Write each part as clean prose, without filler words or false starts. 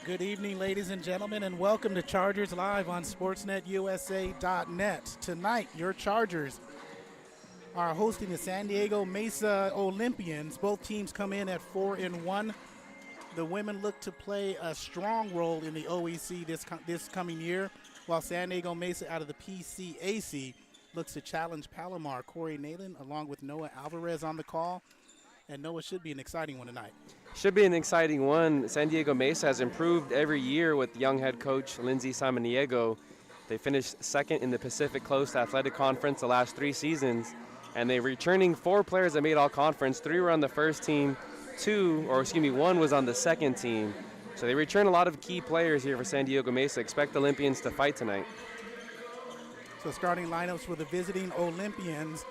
Good evening, ladies and gentlemen, and welcome to Chargers Live on SportsNetUSA.net. Tonight, your Chargers are hosting the San Diego Mesa Olympians. Both teams come in at 4-1. The women look to play a strong role in the OEC this coming year, while San Diego Mesa out of the PCAC looks to challenge Palomar. Corey Nalen along with Noah Alvarez on the call, and Noah should be an exciting one tonight. Should be an exciting one. San Diego Mesa has improved every year with young head coach Lindsay Samaniego. They finished second in the Pacific Coast Athletic Conference the last 3 seasons, and they're returning 4 players that made all conference. 3 were on the first team, 1 was on the second team. So they return a lot of key players here for San Diego Mesa. Expect Olympians to fight tonight. So starting lineups for the visiting Olympians: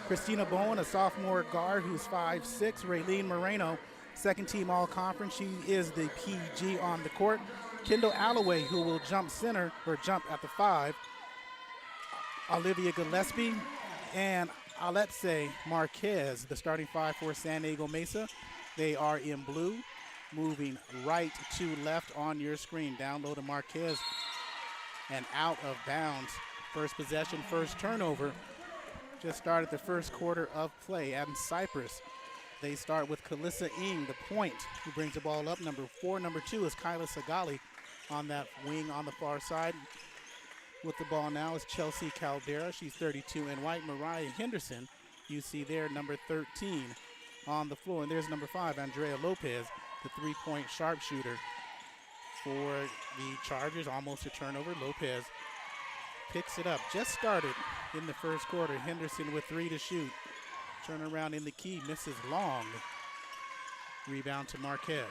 Christina Bowen, a sophomore guard who's 5'6". Raylene Moreno, second team all-conference. She is the PG on the court. Kendall Alloway, who will jump center or jump at the 5. Olivia Gillespie and Aletse Marquez, the starting 5 for San Diego Mesa. They are in blue, moving right to left on your screen. Down low to Marquez and out of bounds. First possession, first turnover. Just started the first quarter of play. And Cypress, they start with Kalissa Ng, the point, who brings the ball up. Number 4. Number 2 is Kyla Sagali on that wing on the far side. With the ball now is Chelsea Caldera. She's 32 in white. Mariah Henderson, you see there, number 13 on the floor. And there's number 5, Andrea Lopez, the three-point sharpshooter for the Chargers. Almost a turnover. Lopez picks it up. Just started in the first quarter. Henderson with 3 to shoot. Turn around in the key, misses long. Rebound to Marquez.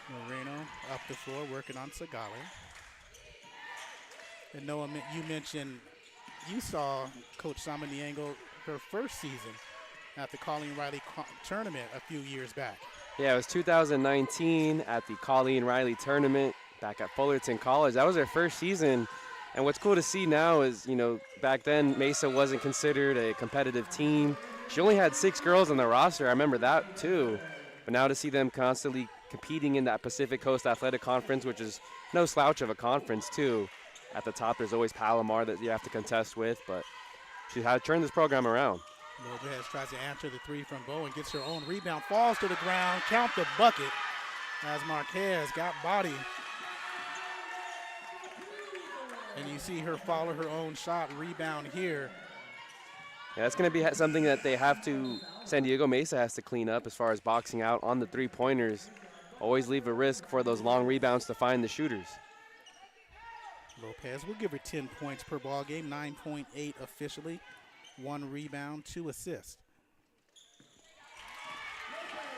Moreno up the floor, working on Sagali. And Noah, you mentioned you saw Coach Samaniego her first season at the Colleen Riley tournament a few years back. Yeah, it was 2019 at the Colleen Riley tournament back at Fullerton College. That was her first season. And what's cool to see now is, back then Mesa wasn't considered a competitive team. She only had 6 girls on the roster. I remember that too. But now to see them constantly competing in that Pacific Coast Athletic Conference, which is no slouch of a conference too. At the top, there's always Palomar that you have to contest with, but she had turned this program around. Lopez tries to answer the 3 from Bowen, gets her own rebound, falls to the ground, count the bucket as Marquez got body. And you see her follow her own shot, rebound here. Yeah, that's going to be something that San Diego Mesa has to clean up as far as boxing out on the 3-pointers. Always leave a risk for those long rebounds to find the shooters. Lopez will give her 10 points per ball game, 9.8 officially, 1 rebound, 2 assists.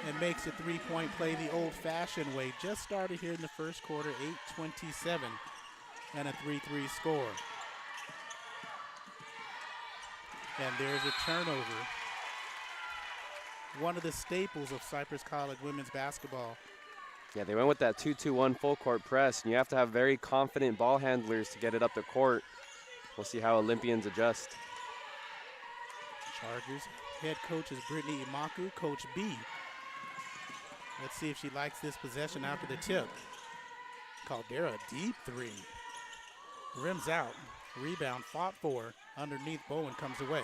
And makes a 3-point play the old-fashioned way. Just started here in the first quarter, 8:27. And a 3-3 score. And there's a turnover. One of the staples of Cypress College women's basketball. Yeah, they went with that 2-2-1 full court press, and you have to have very confident ball handlers to get it up the court. We'll see how Olympians adjust. Chargers head coach is Brittany Imaku, Coach B. Let's see if she likes this possession after the tip. Caldera, deep 3. Rims out, rebound, fought for, underneath. Bowen comes away.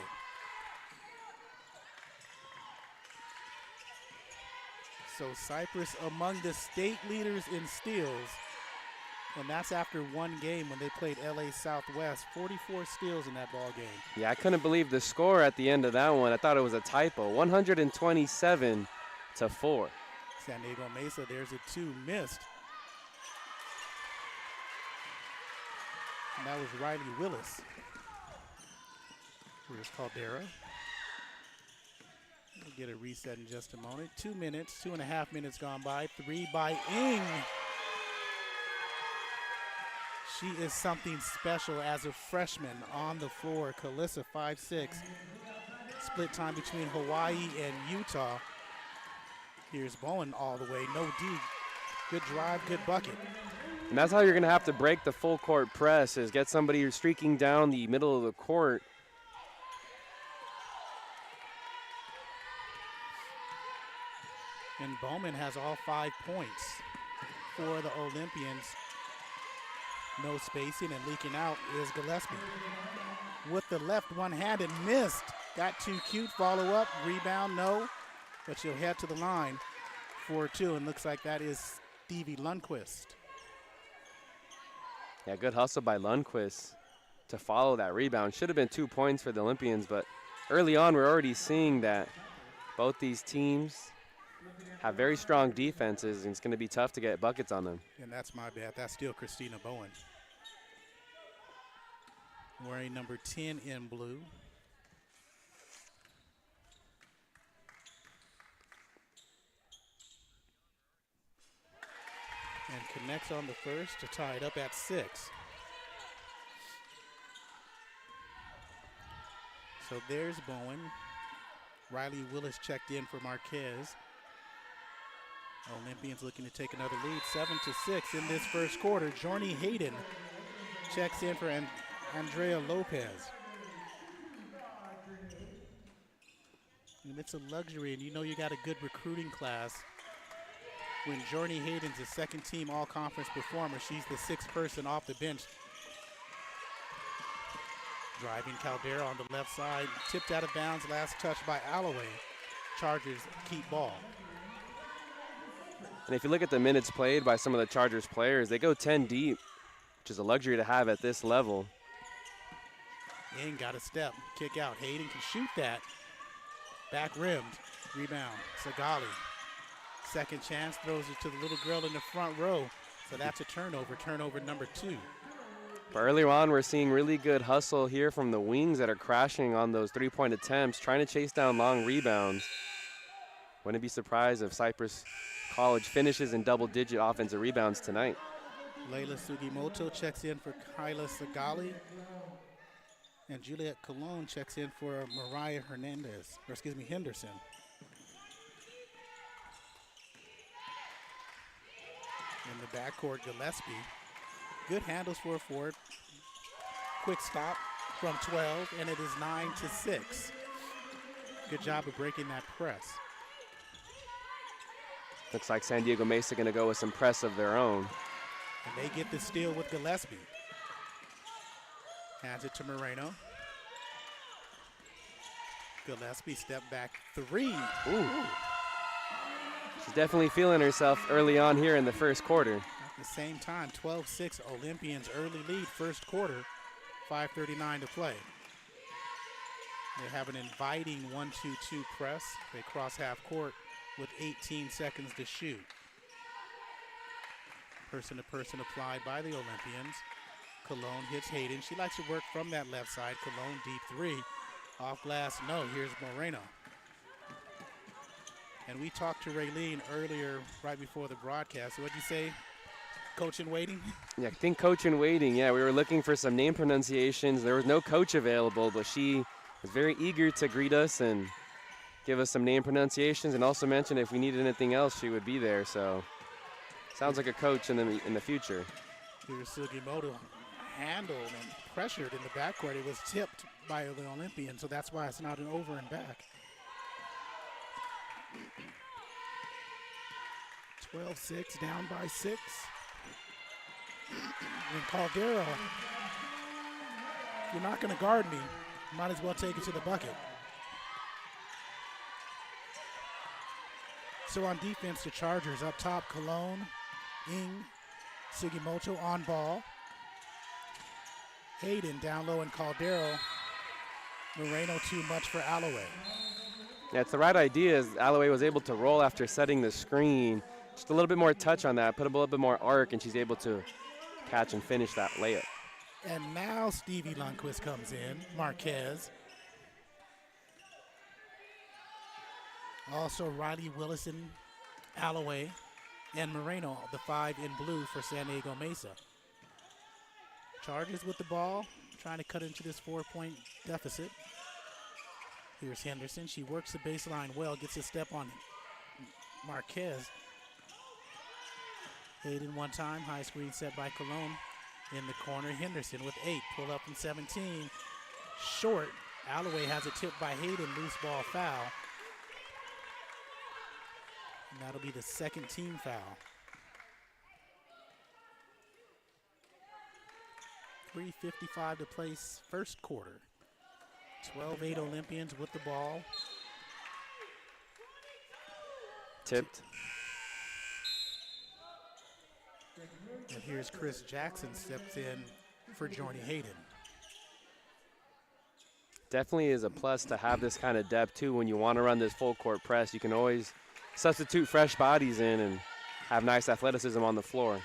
So Cypress among the state leaders in steals, and that's after 1 game when they played LA Southwest. 44 steals in that ball game. Yeah, I couldn't believe the score at the end of that one. I thought it was a typo. 127-4. San Diego Mesa, there's a 2 missed. And that was Riley Willis. Here's Caldera. We'll get a reset in just a moment. 2 minutes, 2.5 minutes gone by. 3 by Ng. She is something special as a freshman on the floor. Kalissa, 5'6". Split time between Hawaii and Utah. Here's Bowen all the way, no D. Good drive, good bucket. And that's how you're going to have to break the full court press, is get somebody who's streaking down the middle of the court. And Bowman has all 5 points for the Olympians. No spacing and leaking out is Gillespie. With the left one-handed, missed. Got too cute, follow up, rebound, no. But she'll head to the line for 2, and looks like that is Stevie Lundquist. Yeah, good hustle by Lundquist to follow that rebound. Should have been 2 points for the Olympians, but early on we're already seeing that both these teams have very strong defenses, and it's going to be tough to get buckets on them. And that's my bad. That's still Christina Bowen. Wearing number 10 in blue. And connects on the first to tie it up at 6. So there's Bowen. Riley Willis checked in for Marquez. Olympians looking to take another lead, 7-6 in this first quarter. Jorney Hayden checks in for Andrea Lopez. And it's a luxury, and you know you got a good recruiting class when Jorney Hayden's a second-team all-conference performer. She's the 6th person off the bench. Driving Caldera on the left side, tipped out of bounds, last touch by Alloway. Chargers keep ball. And if you look at the minutes played by some of the Chargers players, they go 10 deep, which is a luxury to have at this level. Ing got a step, kick out. Hayden can shoot that. Back rimmed, rebound, Sagali. Second chance, throws it to the little girl in the front row. So that's a turnover number 2. But earlier on, we're seeing really good hustle here from the wings that are crashing on those three-point attempts, trying to chase down long rebounds. Wouldn't be surprised if Cypress College finishes in double-digit offensive rebounds tonight. Layla Sugimoto checks in for Kyla Sagali. And Juliet Colon checks in for Mariah Henderson. In the backcourt, Gillespie. Good handles for a forward. Quick stop from 12, and it is 9-6. Good job of breaking that press. Looks like San Diego Mesa going to go with some press of their own. And they get the steal with Gillespie. Hands it to Moreno. Gillespie step back 3. Ooh. She's definitely feeling herself early on here in the first quarter. At the same time, 12-6 Olympians early lead first quarter, 5:39 to play. They have an inviting 1-2-2 press. They cross half court with 18 seconds to shoot. Person-to-person applied by the Olympians. Cologne hits Hayden. She likes to work from that left side. Cologne deep 3. Off glass, no. Here's Moreno. And we talked to Raylene earlier, right before the broadcast. So what'd you say? Coach in waiting? Yeah, I think coach in waiting. Yeah, we were looking for some name pronunciations. There was no coach available, but she was very eager to greet us and give us some name pronunciations, and also mention if we needed anything else, she would be there. So sounds like a coach in the future. Here's Sugimoto handled and pressured in the backcourt. It was tipped by the Olympians, so that's why it's not an over and back. 12-6, down by 6. And Caldera, if you're not going to guard me, you might as well take it to the bucket. So on defense, the Chargers up top, Cologne, Ing, Sugimoto on ball. Hayden down low, and Caldera. Moreno too much for Alloway. Yeah, it's the right idea, as Alloway was able to roll after setting the screen. Just a little bit more touch on that, put a little bit more arc, and she's able to catch and finish that layup. And now Stevie Lundquist comes in, Marquez. Also Riley Willison, Alloway, and Moreno, the 5 in blue for San Diego Mesa. Chargers with the ball, trying to cut into this 4-point deficit. Here's Henderson. She works the baseline well, gets a step on Marquez. Hayden one time, high screen set by Cologne. In the corner, Henderson with 8, pull up from 17. Short, Alloway has it tipped by Hayden, loose ball foul. And that'll be the second team foul. 3:55 to play first quarter. 12-8 Olympians with the ball. Tipped. And here's Chris Jackson steps in for Jordy Hayden. Definitely is a plus to have this kind of depth too. When you want to run this full court press, you can always substitute fresh bodies in and have nice athleticism on the floor.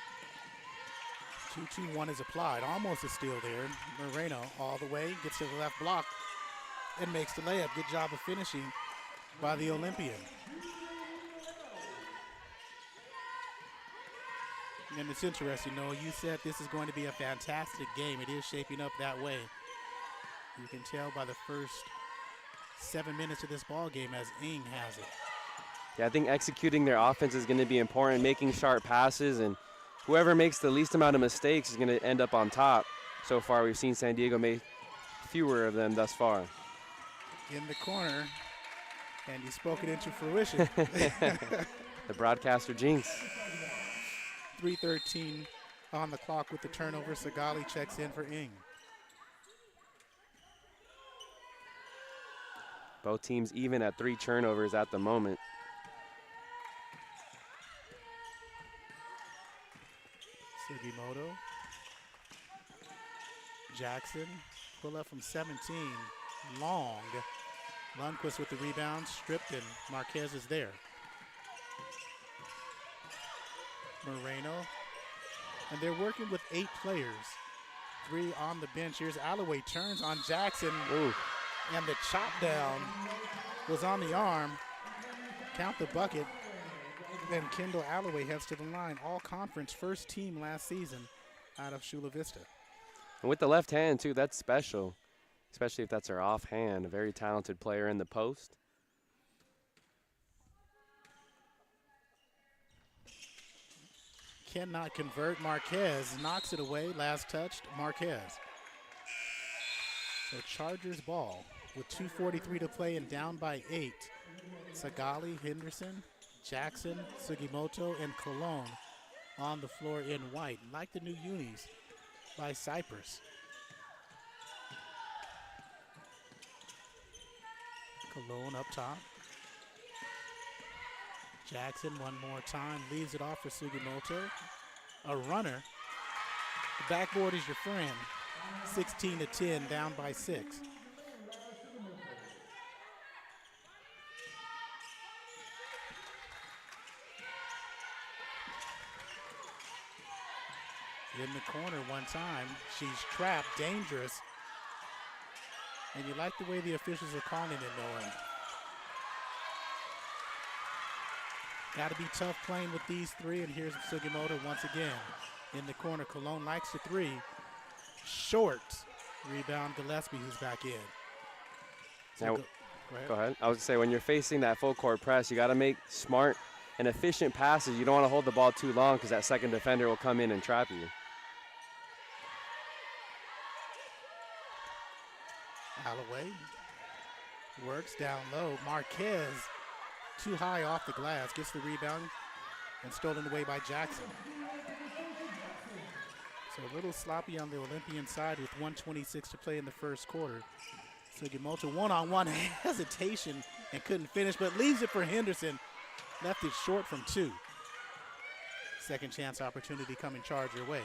2-2-1 is applied. Almost a steal there. Moreno all the way, gets to the left block and makes the layup. Good job of finishing by the Olympian. And it's interesting, Noah, you said this is going to be a fantastic game. It is shaping up that way. You can tell by the first 7 minutes of this ball game as Ng has it. Yeah, I think executing their offense is going to be important, making sharp passes, and whoever makes the least amount of mistakes is going to end up on top. So far, we've seen San Diego make fewer of them thus far. In the corner, and you spoke it into fruition. The broadcaster jinx. 3:13 on the clock with the turnover. Sagali checks in for Ng. Both teams even at 3 turnovers at the moment. Sugimoto. Jackson, pull up from 17. Long. Lundquist with the rebound, stripped, and Marquez is there. Moreno. And they're working with 8 players. 3 on the bench. Here's Alloway, turns on Jackson. Ooh. And the chop down was on the arm. Count the bucket. Then Kendall Alloway heads to the line. All conference first team last season out of Chula Vista. And with the left hand, too, that's special, especially if that's her offhand. A very talented player in the post. Cannot convert. Marquez knocks it away. Last touched, Marquez. So Chargers ball with 2:43 to play and down by 8. Sagali, Henderson, Jackson, Sugimoto, and Cologne on the floor in white. Like the new unis by Cypress. Cologne up top. Jackson one more time, leaves it off for Sugimoto. A runner. The backboard is your friend. 16-10, down by 6. In the corner one time, she's trapped, dangerous. And you like the way the officials are calling it, Noah. Got to be tough playing with these 3, and here's Sugimoto once again. In the corner, Cologne likes the 3. Short. Rebound, Gillespie, who's back in. So Now, go ahead. I was going to say, when you're facing that full court press, you got to make smart and efficient passes. You don't want to hold the ball too long because that second defender will come in and trap you. Alloway works down low. Marquez too high off the glass, gets the rebound and stolen away by Jackson. So a little sloppy on the Olympian side with 1:26 to play in the first quarter. Sugimoto one-on-one hesitation and couldn't finish, but leaves it for Henderson. Left it short from 2. Second chance opportunity coming Charger way.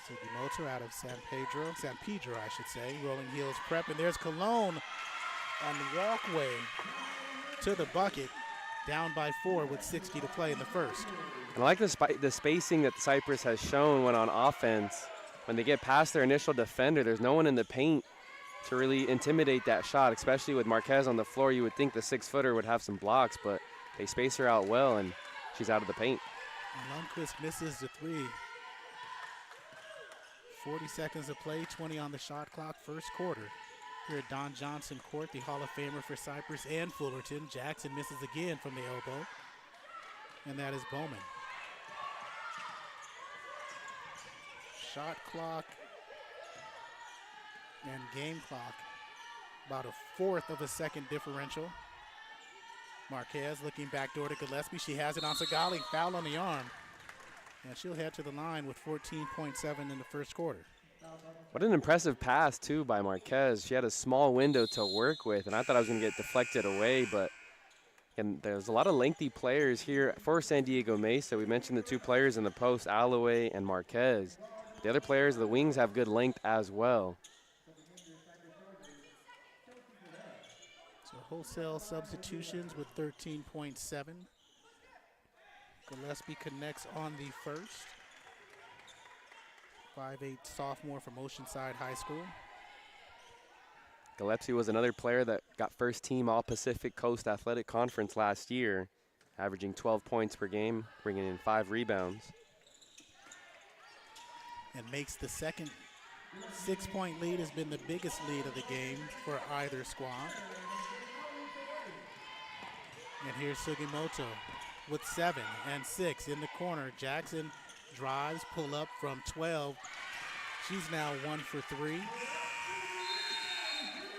Sugimoto out of San Pedro, I should say. Rolling heels prep, and there's Cologne on the walkway to the bucket. Down by 4 with 60 to play in the first. And I like the spacing that Cypress has shown when on offense. When they get past their initial defender, there's no one in the paint to really intimidate that shot, especially with Marquez on the floor. You would think the 6-footer would have some blocks, but they space her out well, and she's out of the paint. Lundquist misses the 3. 40 seconds to play, 20 on the shot clock, first quarter. Here at Don Johnson Court, the Hall of Famer for Cypress and Fullerton. Jackson misses again from the elbow, and that is Bowman. Shot clock and game clock About a fourth of a second differential. Marquez looking backdoor to Gillespie. She has it on Sagali. Foul on the arm. And she'll head to the line with 14.7 in the first quarter. What an impressive pass, too, by Marquez. She had a small window to work with, and I thought I was going to get deflected away, but and there's a lot of lengthy players here for San Diego Mesa. We mentioned the two players in the post, Alloway and Marquez. The other players, the wings, have good length as well. So wholesale substitutions with 13.7. Gillespie connects on the first. 5'8" sophomore from Oceanside High School. Gillespie was another player that got first team All-Pacific Coast Athletic Conference last year, averaging 12 points per game, bringing in 5 rebounds. And makes the second 6-point lead has been the biggest lead of the game for either squad. And here's Sugimoto with 7 and 6 in the corner. Jackson drives, pull up from 12. She's now 1 for 3.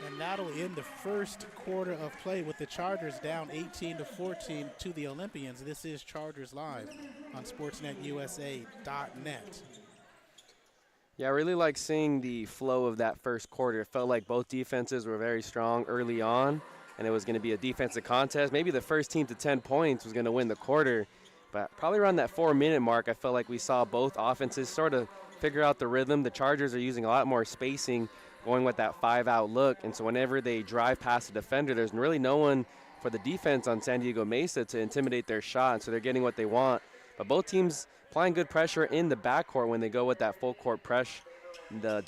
And that'll end the first quarter of play with the Chargers down 18-14 to the Olympians. This is Chargers Live on SportsNetUSA.net. Yeah, I really like seeing the flow of that first quarter. It felt like both defenses were very strong early on, and it was going to be a defensive contest. Maybe the first team to 10 points was going to win the quarter, but probably around that 4-minute mark, I felt like we saw both offenses sort of figure out the rhythm. The Chargers are using a lot more spacing, going with that 5-out look, and so whenever they drive past the defender, there's really no one for the defense on San Diego Mesa to intimidate their shot, and so they're getting what they want. But both teams applying good pressure in the backcourt when they go with that full court press. The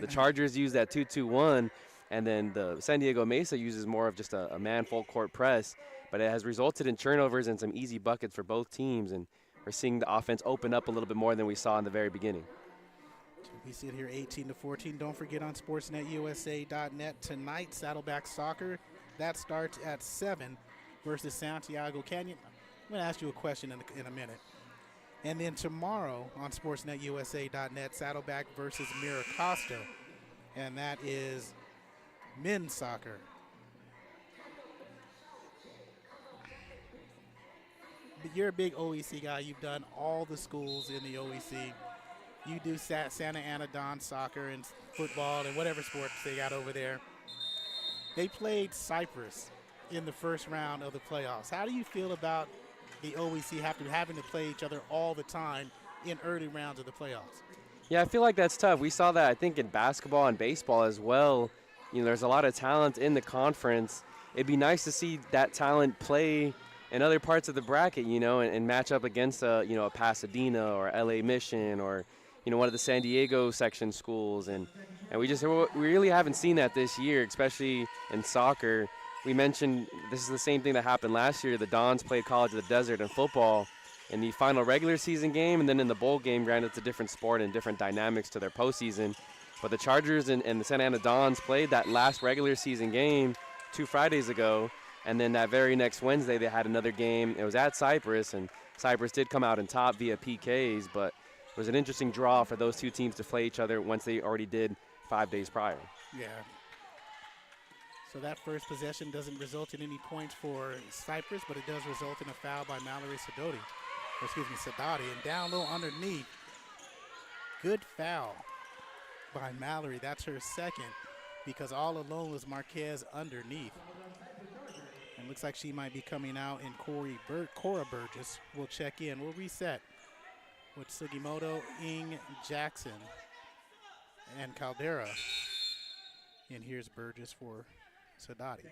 Chargers use that 2-2-1, and then the San Diego Mesa uses more of just a man full court press, but it has resulted in turnovers and some easy buckets for both teams, and we're seeing the offense open up a little bit more than we saw in the very beginning. So we sit here 18-14. Don't forget on SportsNetUSA.net tonight, Saddleback Soccer. That starts at 7 versus Santiago Canyon. I'm going to ask you a question in a minute. And then tomorrow on SportsNetUSA.net, Saddleback versus Miracosta. And that is men's soccer. But you're a big OEC guy. You've done all the schools in the OEC. You do Santa Ana Don soccer and football and whatever sports they got over there. They played Cypress in the first round of the playoffs. How do you feel about the OEC having to play each other all the time in early rounds of the playoffs? Yeah, I feel like that's tough. We saw that, I think, in basketball and baseball as well. You know, there's a lot of talent in the conference. It'd be nice to see that talent play in other parts of the bracket, you know, and match up against a Pasadena or LA Mission or, one of the San Diego section schools. And we really haven't seen that this year, especially in soccer. We mentioned this is the same thing that happened last year. The Dons played College of the Desert in football in the final regular season game, and then in the bowl game, granted it's a different sport and different dynamics to their postseason. But the Chargers and the Santa Ana Dons played that last regular season game 2 Fridays ago, and then that very next Wednesday they had another game. It was at Cypress, and Cypress did come out on top via PKs, but it was an interesting draw for those two teams to play each other once they already did 5 days prior. Yeah. So that first possession doesn't result in any points for Cypress, but it does result in a foul by Mallory Sadati. And down low underneath. Good foul by Mallory. That's her second, because all alone was Marquez underneath. And looks like she might be coming out in Cora Burgess. We'll check in. We'll reset with Sugimoto, Ing, Jackson, and Caldera. And here's Burgess for Sadati.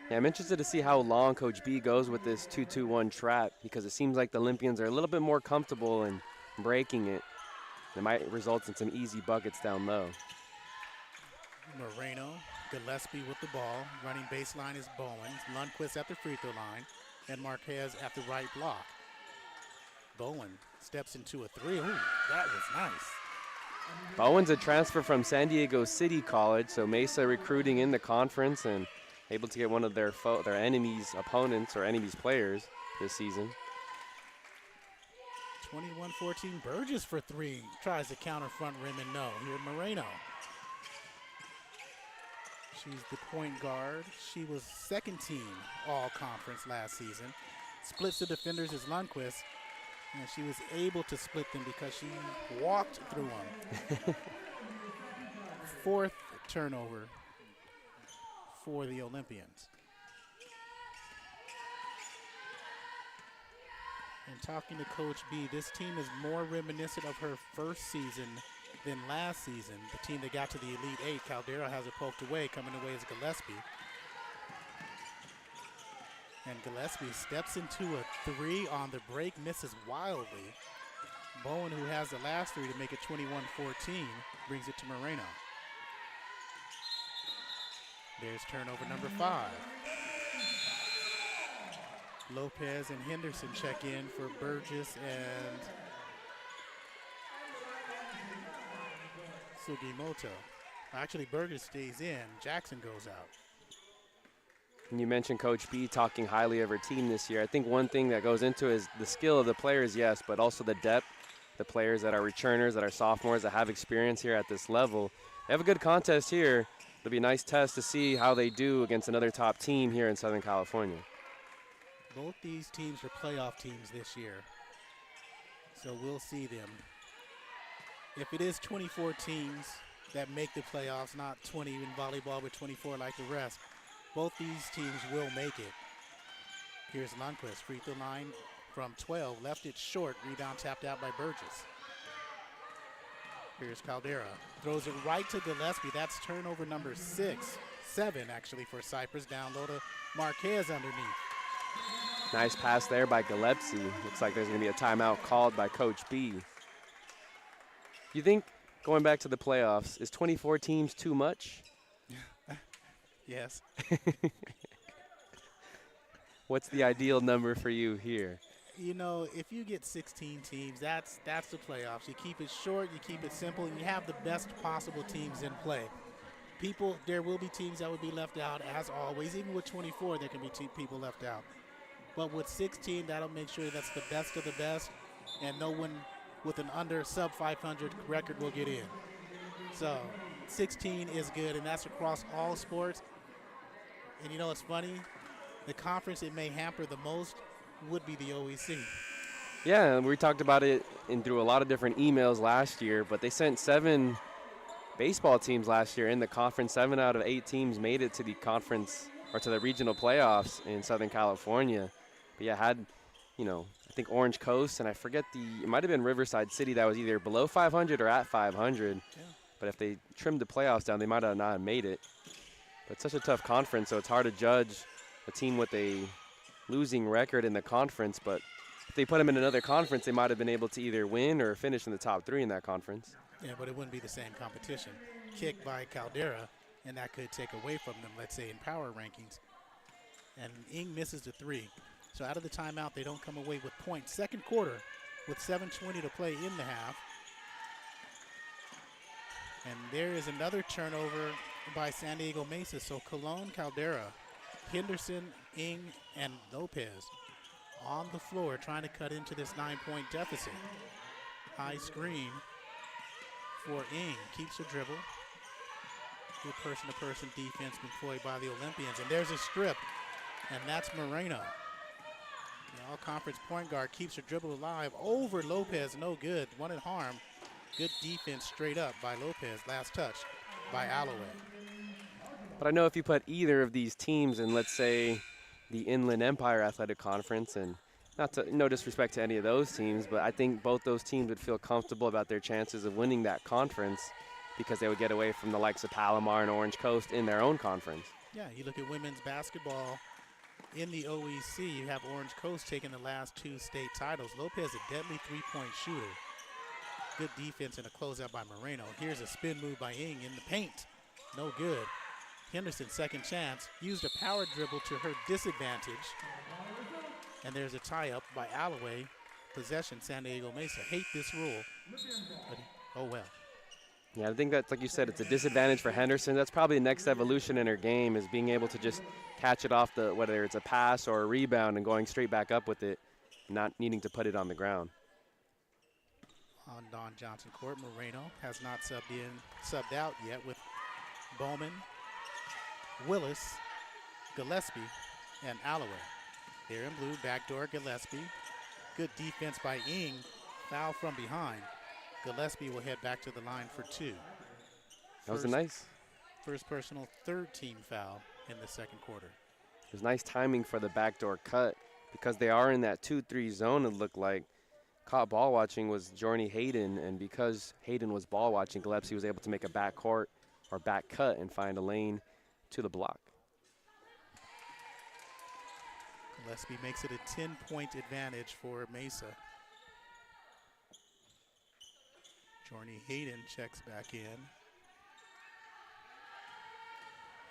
Yeah, I'm interested to see how long Coach B goes with this 2-2-1 trap, because it seems like the Olympians are a little bit more comfortable in breaking it. It might result in some easy buckets down low. Moreno, Gillespie with the ball. Running baseline is Bowen. Lundquist at the free throw line, and Marquez at the right block. Bowen steps into a 3. Ooh, that was nice. Bowen's a transfer from San Diego City College, so Mesa recruiting in the conference and able to get one of their enemies' opponents or enemies' players this season. 21-14, Burgess for 3. Tries to counter front rim and no. Here Moreno. She's the point guard. She was second team all-conference last season. Splits the defenders as Lundquist, and she was able to split them because she walked through them. Fourth turnover for the Olympians. And talking to Coach B, this team is more reminiscent of her first season than last season. The team that got to the Elite Eight, Caldera has it poked away, coming away as Gillespie. And Gillespie steps into a three on the break, misses wildly. Bowen, who has the last three to make it 21-14, brings it to Moreno. There's turnover number 5. Lopez and Henderson check in for Burgess and Sugimoto. Actually, Burgess stays in. Jackson goes out. And you mentioned Coach B talking highly of her team this year. I think one thing that goes into it is the skill of the players, yes, but also the depth, the players that are returners, that are sophomores, that have experience here at this level. They have a good contest here. It'll be a nice test to see how they do against another top team here in Southern California. Both these teams are playoff teams this year, so we'll see them. If it is 24 teams that make the playoffs, not 20 in volleyball with 24 like the rest, both these teams will make it. Here's Lundquist, free throw line from 12, left it short, rebound tapped out by Burgess. Here's Caldera, throws it right to Gillespie. That's turnover number 7 actually for Cypress. Down low to Marquez underneath. Nice pass there by Gillespie. Looks like there's going to be a timeout called by Coach B. You think, going back to the playoffs, is 24 teams too much? Yes. What's the ideal number for you here? You know, if you get 16 teams, that's the playoffs. You keep it short, you keep it simple, and you have the best possible teams in play. There will be teams that would be left out, as always. Even with 24, there can be people left out. But with 16, that'll make sure that's the best of the best, and no one with an under sub 500 record will get in. So 16 is good, and that's across all sports. And you know what's funny? The conference it may hamper the most would be the OEC. Yeah, we talked about it through a lot of different emails last year, but they sent 7 baseball teams last year in the conference. 7 out of 8 teams made it to the conference or to the regional playoffs in Southern California. But yeah, I think Orange Coast, and I forget it might have been Riverside City that was either below 500 or at 500. Yeah. But if they trimmed the playoffs down, they might have not made it. But it's such a tough conference, so it's hard to judge a team with a losing record in the conference. But if they put them in another conference, they might have been able to either win or finish in the top 3 in that conference. Yeah, but it wouldn't be the same competition. Kicked by Caldera, and that could take away from them, let's say, in power rankings. And Ng misses the 3. So out of the timeout, they don't come away with points. Second quarter with 7:20 to play in the half. And there is another turnover by San Diego Mesa. So Colon, Caldera, Henderson, Ng, and Lopez on the floor trying to cut into this 9-point deficit. High screen for Ng. Keeps her dribble. Good person-to-person defense employed by the Olympians. And there's a strip, and that's Moreno. The all-conference point guard keeps her dribble alive over Lopez. No good. One at harm. Good defense straight up by Lopez. Last touch by Alloway. But I know if you put either of these teams in, let's say, the Inland Empire Athletic Conference, and no disrespect to any of those teams, but I think both those teams would feel comfortable about their chances of winning that conference because they would get away from the likes of Palomar and Orange Coast in their own conference. Yeah, you look at women's basketball in the OEC, you have Orange Coast taking the last 2 state titles. Lopez, a deadly 3-point shooter. Good defense and a closeout by Moreno. Here's a spin move by Ng in the paint. No good. Henderson, second chance, used a power dribble to her disadvantage. And there's a tie-up by Alloway. Possession, San Diego Mesa. Hate this rule. But, oh well. Yeah, I think that's, like you said, it's a disadvantage for Henderson. That's probably the next evolution in her game, is being able to just catch it off whether it's a pass or a rebound and going straight back up with it, not needing to put it on the ground. On Don Johnson court, Moreno has not subbed out yet with Bowman Willis, Gillespie, and Alloway. Here in blue, backdoor Gillespie. Good defense by Ng. Foul from behind. Gillespie will head back to the line for 2. That was a nice. First personal, third team foul in the second quarter. It was nice timing for the backdoor cut because they are in that 2-3 zone, it looked like. Caught ball watching was Jorney Hayden, and because Hayden was ball watching, Gillespie was able to make a back court or back cut and find a lane to the block. Gillespie makes it a 10-point advantage for Mesa. Jorney Hayden checks back in.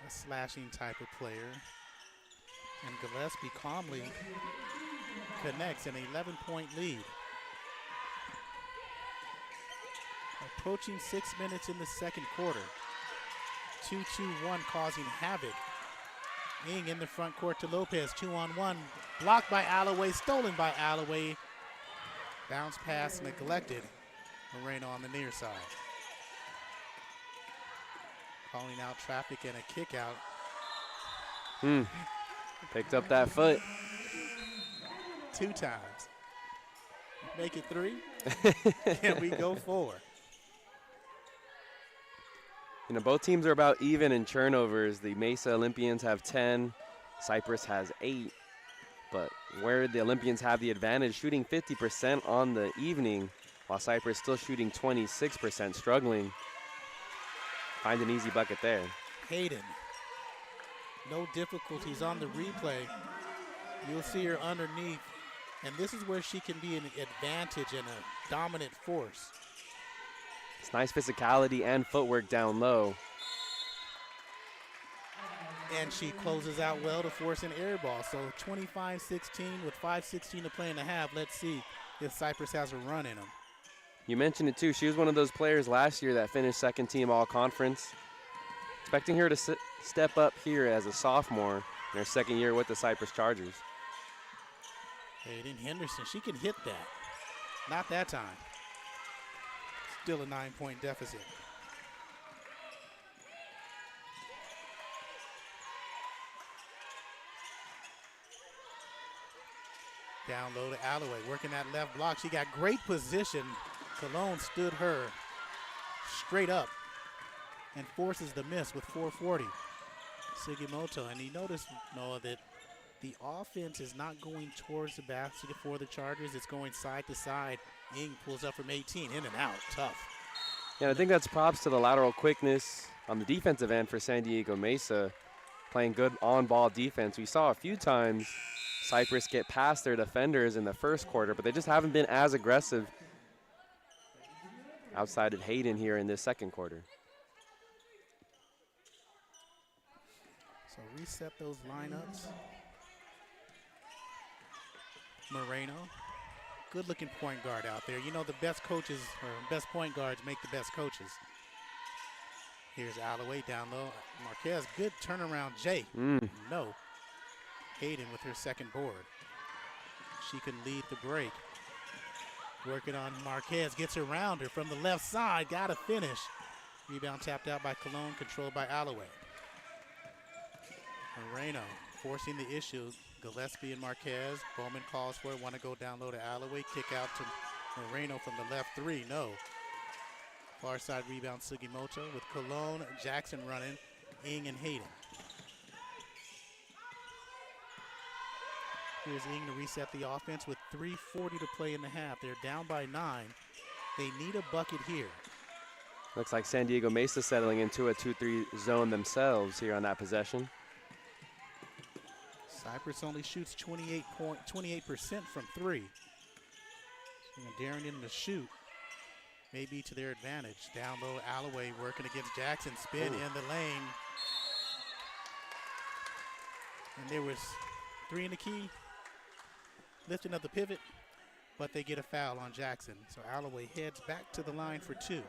A slashing type of player. And Gillespie calmly connects an 11-point lead. Approaching 6 minutes in the second quarter. 2-2-1 causing havoc. Ng in the front court to Lopez, 2-on-1. Blocked by Alloway, stolen by Alloway. Bounce pass neglected. Moreno on the near side. Calling out traffic and a kick out. Picked up that foot. 2 times. Make it 3. Can we go 4? You know, both teams are about even in turnovers. The Mesa Olympians have 10. Cypress has 8. But where the Olympians have the advantage, shooting 50% on the evening, while Cypress still shooting 26%, struggling. Find an easy bucket there. Hayden. No difficulties on the replay. You'll see her underneath. And this is where she can be an advantage and a dominant force. It's nice physicality and footwork down low. And she closes out well to force an air ball. So 25-16 with 5:16 to play in the half. Let's see if Cypress has a run in them. You mentioned it too. She was one of those players last year that finished second team all-conference. Expecting her to step up here as a sophomore in her second year with the Cypress Chargers. Hayden Henderson, she can hit that. Not that time. Still a 9-point deficit. Down low to Alloway, working that left block. She got great position. Cologne stood her straight up and forces the miss with 4:40. Sugimoto, and you notice, Noah, that the offense is not going towards the basket for the Chargers. It's going side to side. Ng pulls up from 18, in and out, tough. Yeah, I think that's props to the lateral quickness on the defensive end for San Diego Mesa, playing good on-ball defense. We saw a few times Cypress get past their defenders in the first quarter, but they just haven't been as aggressive outside of Hayden here in this second quarter. So reset those lineups. Moreno, good looking point guard out there. You know, the best coaches or best point guards make the best coaches. Here's Alloway down low. Marquez, good turnaround. Jay, no. Hayden with her second board. She can lead the break. Working on Marquez, gets around her from the left side, got a finish. Rebound tapped out by Cologne, controlled by Alloway. Moreno forcing the issue. Gillespie and Marquez. Bowman calls for it, want to go down low to Alloway. Kick out to Moreno from the left 3, no. Far side rebound, Sugimoto with Cologne, Jackson running, Ng and Hayden. Here's Ng to reset the offense with 3:40 to play in the half. They're down by 9. They need a bucket here. Looks like San Diego Mesa settling into a 2-3 zone themselves here on that possession. Cypress only shoots 28% from 3. So daring them to shoot may be to their advantage. Down low, Alloway working against Jackson. Spin in the lane. And there was 3 in the key. Lifting up the pivot, but they get a foul on Jackson. So Alloway heads back to the line for 2.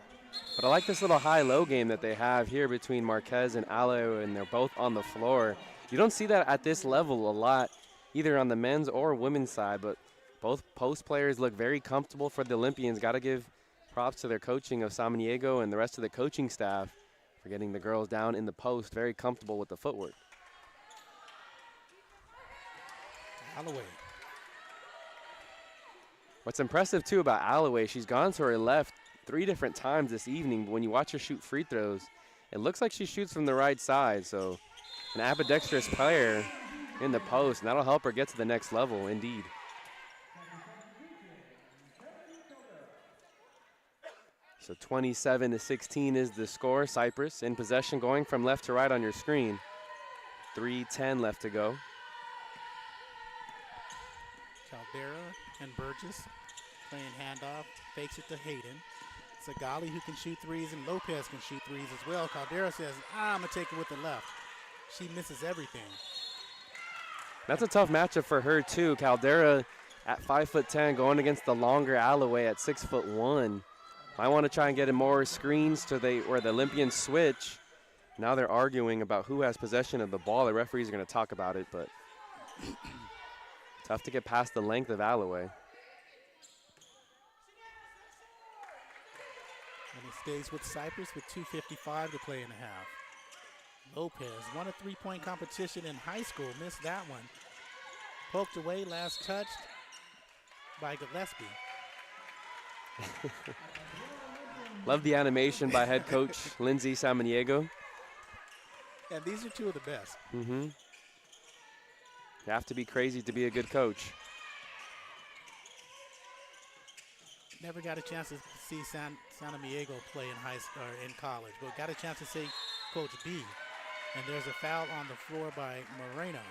But I like this little high-low game that they have here between Marquez and Alloway, and they're both on the floor. You don't see that at this level a lot, either on the men's or women's side, but both post players look very comfortable for the Olympians. Got to give props to their coaching of Samaniego and the rest of the coaching staff for getting the girls down in the post, very comfortable with the footwork. Alloway. What's impressive, too, about Alloway, she's gone to her left 3 different times this evening, but when you watch her shoot free throws, it looks like she shoots from the right side. So an ambidextrous player in the post, and that'll help her get to the next level, indeed. So 27-16 is the score. Cypress in possession, going from left to right on your screen. 3:10 left to go. Caldera and Burgess playing handoff, fakes it to Hayden. Zagali, who can shoot threes, and Lopez can shoot threes as well. Caldera says, I'm going to take it with the left. She misses everything. That's a tough matchup for her, too. Caldera at 5'10", going against the longer Alloway at 6'1". I want to try and get in more screens to where the Olympians switch. Now they're arguing about who has possession of the ball. The referees are going to talk about it, but tough to get past the length of Alloway. And it stays with Cypress with 2:55 to play in the half. Lopez won a 3-point competition in high school, missed that one. Poked away, last touched by Gillespie. Love the animation by head coach Lindsay Samaniego. And these are two of the best. Mm-hmm. You have to be crazy to be a good coach. Never got a chance to see Samaniego play in college, but got a chance to see Coach B. And there's a foul on the floor by Moreno.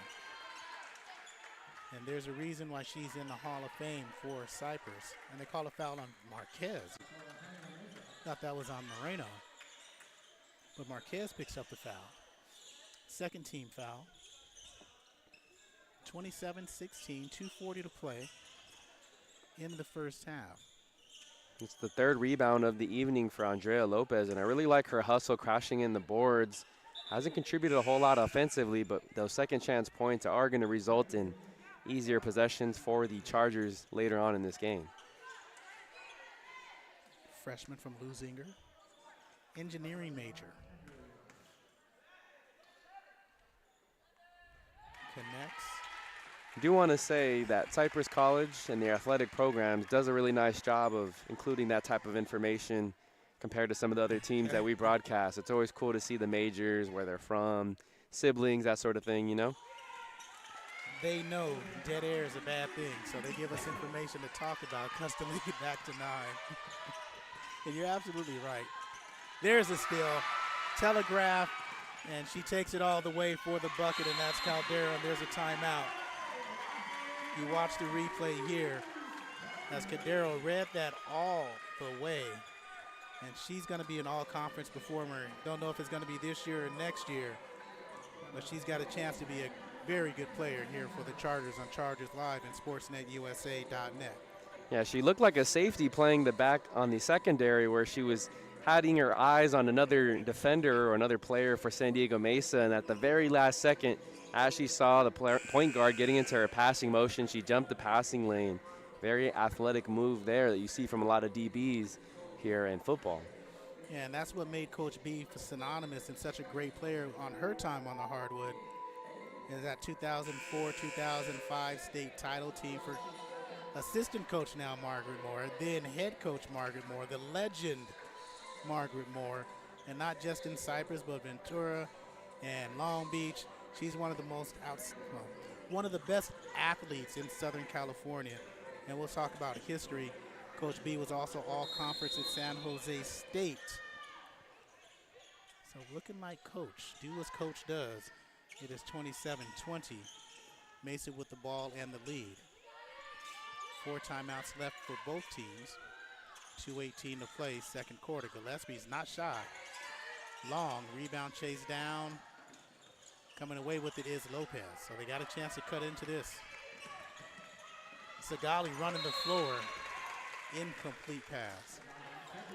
And there's a reason why she's in the Hall of Fame for Cypress. And they call a foul on Marquez. Thought that was on Moreno. But Marquez picks up the foul. Second team foul. 27-16, 2:40 to play in the first half. It's the third rebound of the evening for Andrea Lopez, and I really like her hustle, crashing in the boards. Hasn't contributed a whole lot offensively, but those second chance points are going to result in easier possessions for the Chargers later on in this game. Freshman from Lusinger, engineering major. Connects. I do want to say that Cypress College and their athletic programs does a really nice job of including that type of information compared to some of the other teams that we broadcast. It's always cool to see the majors, where they're from, siblings, that sort of thing, you know? They know dead air is a bad thing, so they give us information to talk about, custom league back to 9. And you're absolutely right. There's a steal, telegraph, and she takes it all the way for the bucket, and that's Caldera, and there's a timeout. You watch the replay here as Caldera read that all the way, and she's going to be an all-conference performer. Don't know if it's going to be this year or next year, but she's got a chance to be a very good player here for the Chargers on Chargers Live and SportsNetUSA.net. Yeah, she looked like a safety playing the back on the secondary, where she was hiding her eyes on another defender or another player for San Diego Mesa, and at the very last second, as she saw the point guard getting into her passing motion, she jumped the passing lane. Very athletic move there that you see from a lot of DBs here in football. Yeah, and that's what made Coach B synonymous and such a great player on her time on the hardwood. Is that 2004-2005 state title team for assistant coach now Margaret Moore, then head coach Margaret Moore, the legend Margaret Moore, and not just in Cypress but Ventura and Long Beach. She's one of the one of the best athletes in Southern California. And we'll talk about history. Coach B was also all-conference at San Jose State. So looking like Coach. Do as Coach does. It is 27-20. Mesa with the ball and the lead. 4 timeouts left for both teams. 2:18 to play, second quarter. Gillespie's not shy. Long, rebound chase down. Coming away with it is Lopez. So they got a chance to cut into this. Zagali running the floor. Incomplete pass.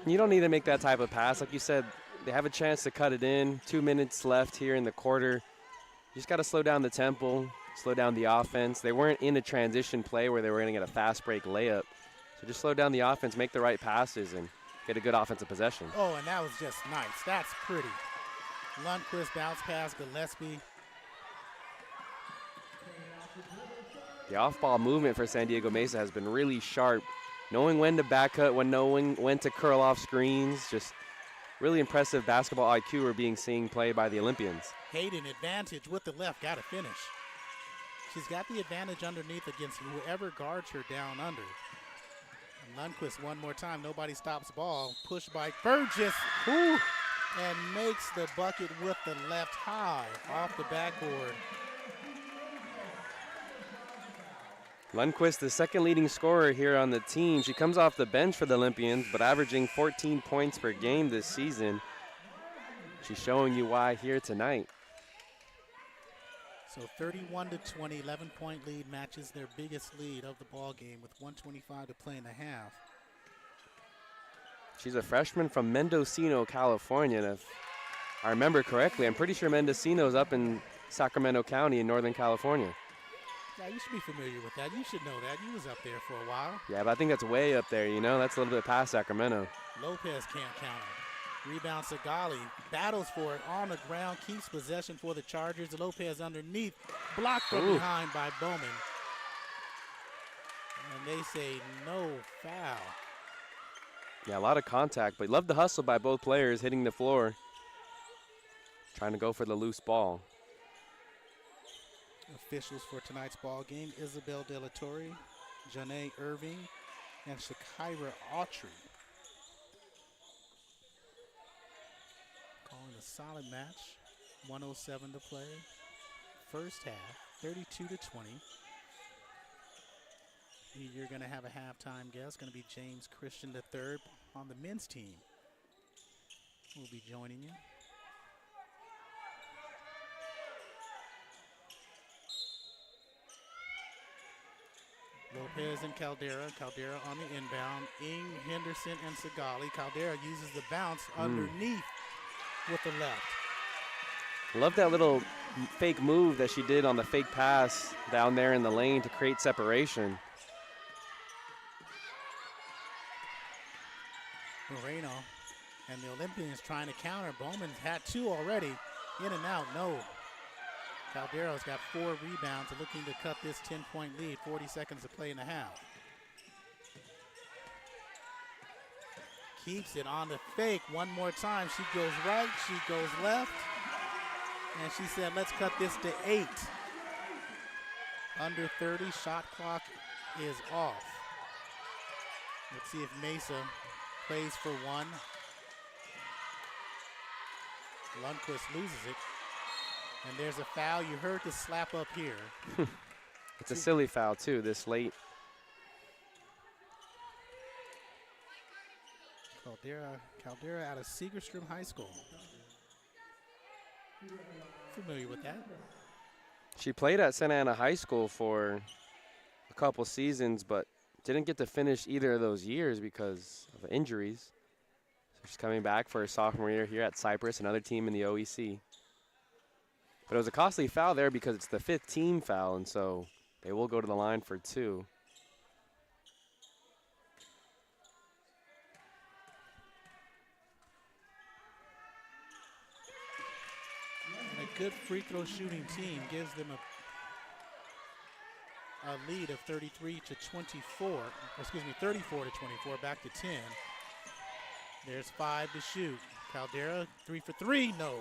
You don't need to make that type of pass. Like you said, they have a chance to cut it in. 2 minutes left here in the quarter. You just got to slow down the tempo, slow down the offense. They weren't in a transition play where they were going to get a fast break layup. So just slow down the offense, make the right passes, and get a good offensive possession. Oh, and that was just nice. That's pretty. Lundquist bounce pass, Gillespie. The off-ball movement for San Diego Mesa has been really sharp, knowing when to back cut, knowing when to curl off screens. Just really impressive basketball IQ we're seen played by the Olympians. Hayden, advantage with the left, got to finish. She's got the advantage underneath against whoever guards her down under. And Lundquist one more time, nobody stops ball. Push by Burgess. Ooh. And makes the bucket with the left high off the backboard. Lundquist, the second leading scorer here on the team. She comes off the bench for the Olympians, but averaging 14 points per game this season. She's showing you why here tonight. So 31-20, 11-point lead matches their biggest lead of the ball game with 1:25 to play in the half. She's a freshman from Mendocino, California. And if I remember correctly, I'm pretty sure Mendocino's up in Sacramento County in Northern California. Yeah, you should be familiar with that. You should know that. You was up there for a while. Yeah, but I think that's way up there, you know? That's a little bit past Sacramento. Lopez can't counter. Rebound Sigali. Battles for it on the ground. Keeps possession for the Chargers. Lopez underneath. Blocked from behind by Bowman. And they say no foul. Yeah, a lot of contact, but love the hustle by both players hitting the floor. Trying to go for the loose ball. Officials for tonight's ball game, Isabel De La Torre, Janae Irving, and Shakira Autry. Calling a solid match. 1:07 to play. First half, 32-20. You're going to have a halftime guest. Going to be James Christian III on the men's team. We'll be joining you. Lopez and Caldera. Caldera on the inbound. Ing, Henderson, and Sigali. Caldera uses the bounce underneath with the left. Love that little fake move that she did on the fake pass down there in the lane to create separation. Moreno and the Olympians trying to counter. Bowman's had two already. In and out, no. Caldero's got 4 rebounds, looking to cut this 10-point lead. 40 seconds to play in the half. Keeps it on the fake one more time. She goes right, she goes left. And she said, let's cut this to 8. Under 30, shot clock is off. Let's see if Mesa plays for one. Lundquist loses it. And there's a foul. You heard the slap up here. It's a silly foul, too, this late. Caldera out of Segerstrom High School. Familiar with that? She played at Santa Ana High School for a couple seasons, but didn't get to finish either of those years because of injuries. So she's coming back for her sophomore year here at Cypress, another team in the OEC. But it was a costly foul there because it's the 5th team foul, and so they will go to the line for 2. And a good free throw shooting team gives them a lead of 33-24. Excuse me, 34-24, back to 10. There's 5 to shoot. Caldera, 3 for 3, no.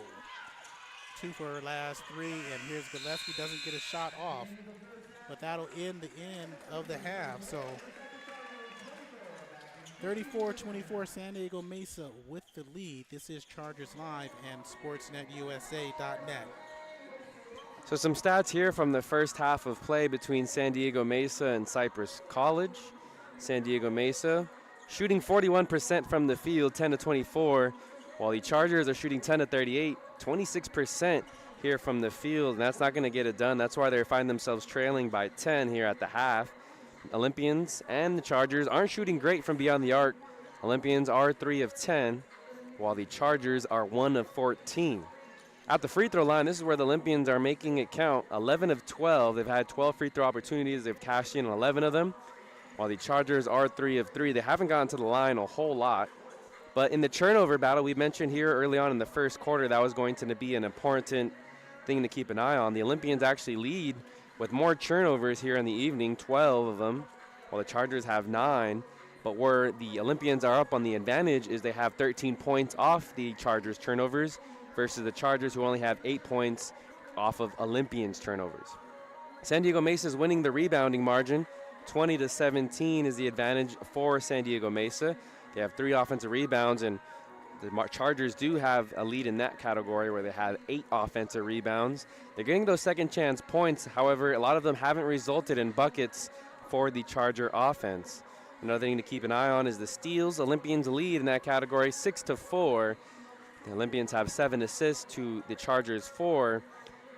2 for her last 3, and here's Gillespie, doesn't get a shot off, but that'll end the end of the half. So 34-24, San Diego Mesa with the lead. This is Chargers Live and SportsNetUSA.net. So some stats here from the first half of play between San Diego Mesa and Cypress College. San Diego Mesa shooting 41% from the field, 10-24, while the Chargers are shooting 10-38, 26% here from the field, and that's not going to get it done. That's why they find themselves trailing by 10 here at the half. Olympians and the Chargers aren't shooting great from beyond the arc. Olympians are 3 of 10, while the Chargers are 1 of 14. At the free throw line, this is where the Olympians are making it count. 11 of 12. They've had 12 free throw opportunities. They've cashed in 11 of them, while the Chargers are 3 of 3. They haven't gotten to the line a whole lot, But in the turnover battle, we mentioned here early on in the first quarter that was going to be an important thing to keep an eye on. The Olympians actually lead with more turnovers here in the evening, 12 of them, while the Chargers have 9. But where the Olympians are up on the advantage is they have 13 points off the Chargers' turnovers versus the Chargers, who only have 8 points off of Olympians' turnovers. San Diego Mesa is winning the rebounding margin. 20-17 is the advantage for San Diego Mesa. They have 3 offensive rebounds, and the Chargers do have a lead in that category where they have 8 offensive rebounds. They're getting those second chance points. However, a lot of them haven't resulted in buckets for the Charger offense. Another thing to keep an eye on is the steals. Olympians lead in that category 6-4. The Olympians have 7 assists to the Chargers 4.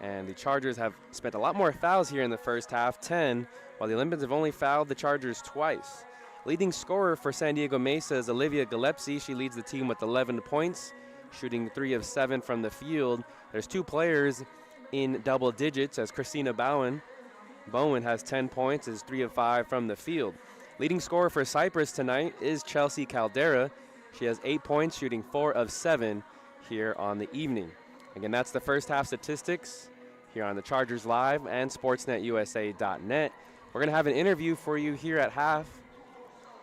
And the Chargers have spent a lot more fouls here in the first half, 10, while the Olympians have only fouled the Chargers twice. Leading scorer for San Diego Mesa is Olivia Gillespie. She leads the team with 11 points, shooting 3 of 7 from the field. There's 2 players in double digits as Christina Bowen has 10 points, is 3 of 5 from the field. Leading scorer for Cypress tonight is Chelsea Caldera. She has 8 points, shooting 4 of 7 here on the evening. Again, that's the first half statistics here on the Chargers Live and SportsNetUSA.net. We're going to have an interview for you here at half.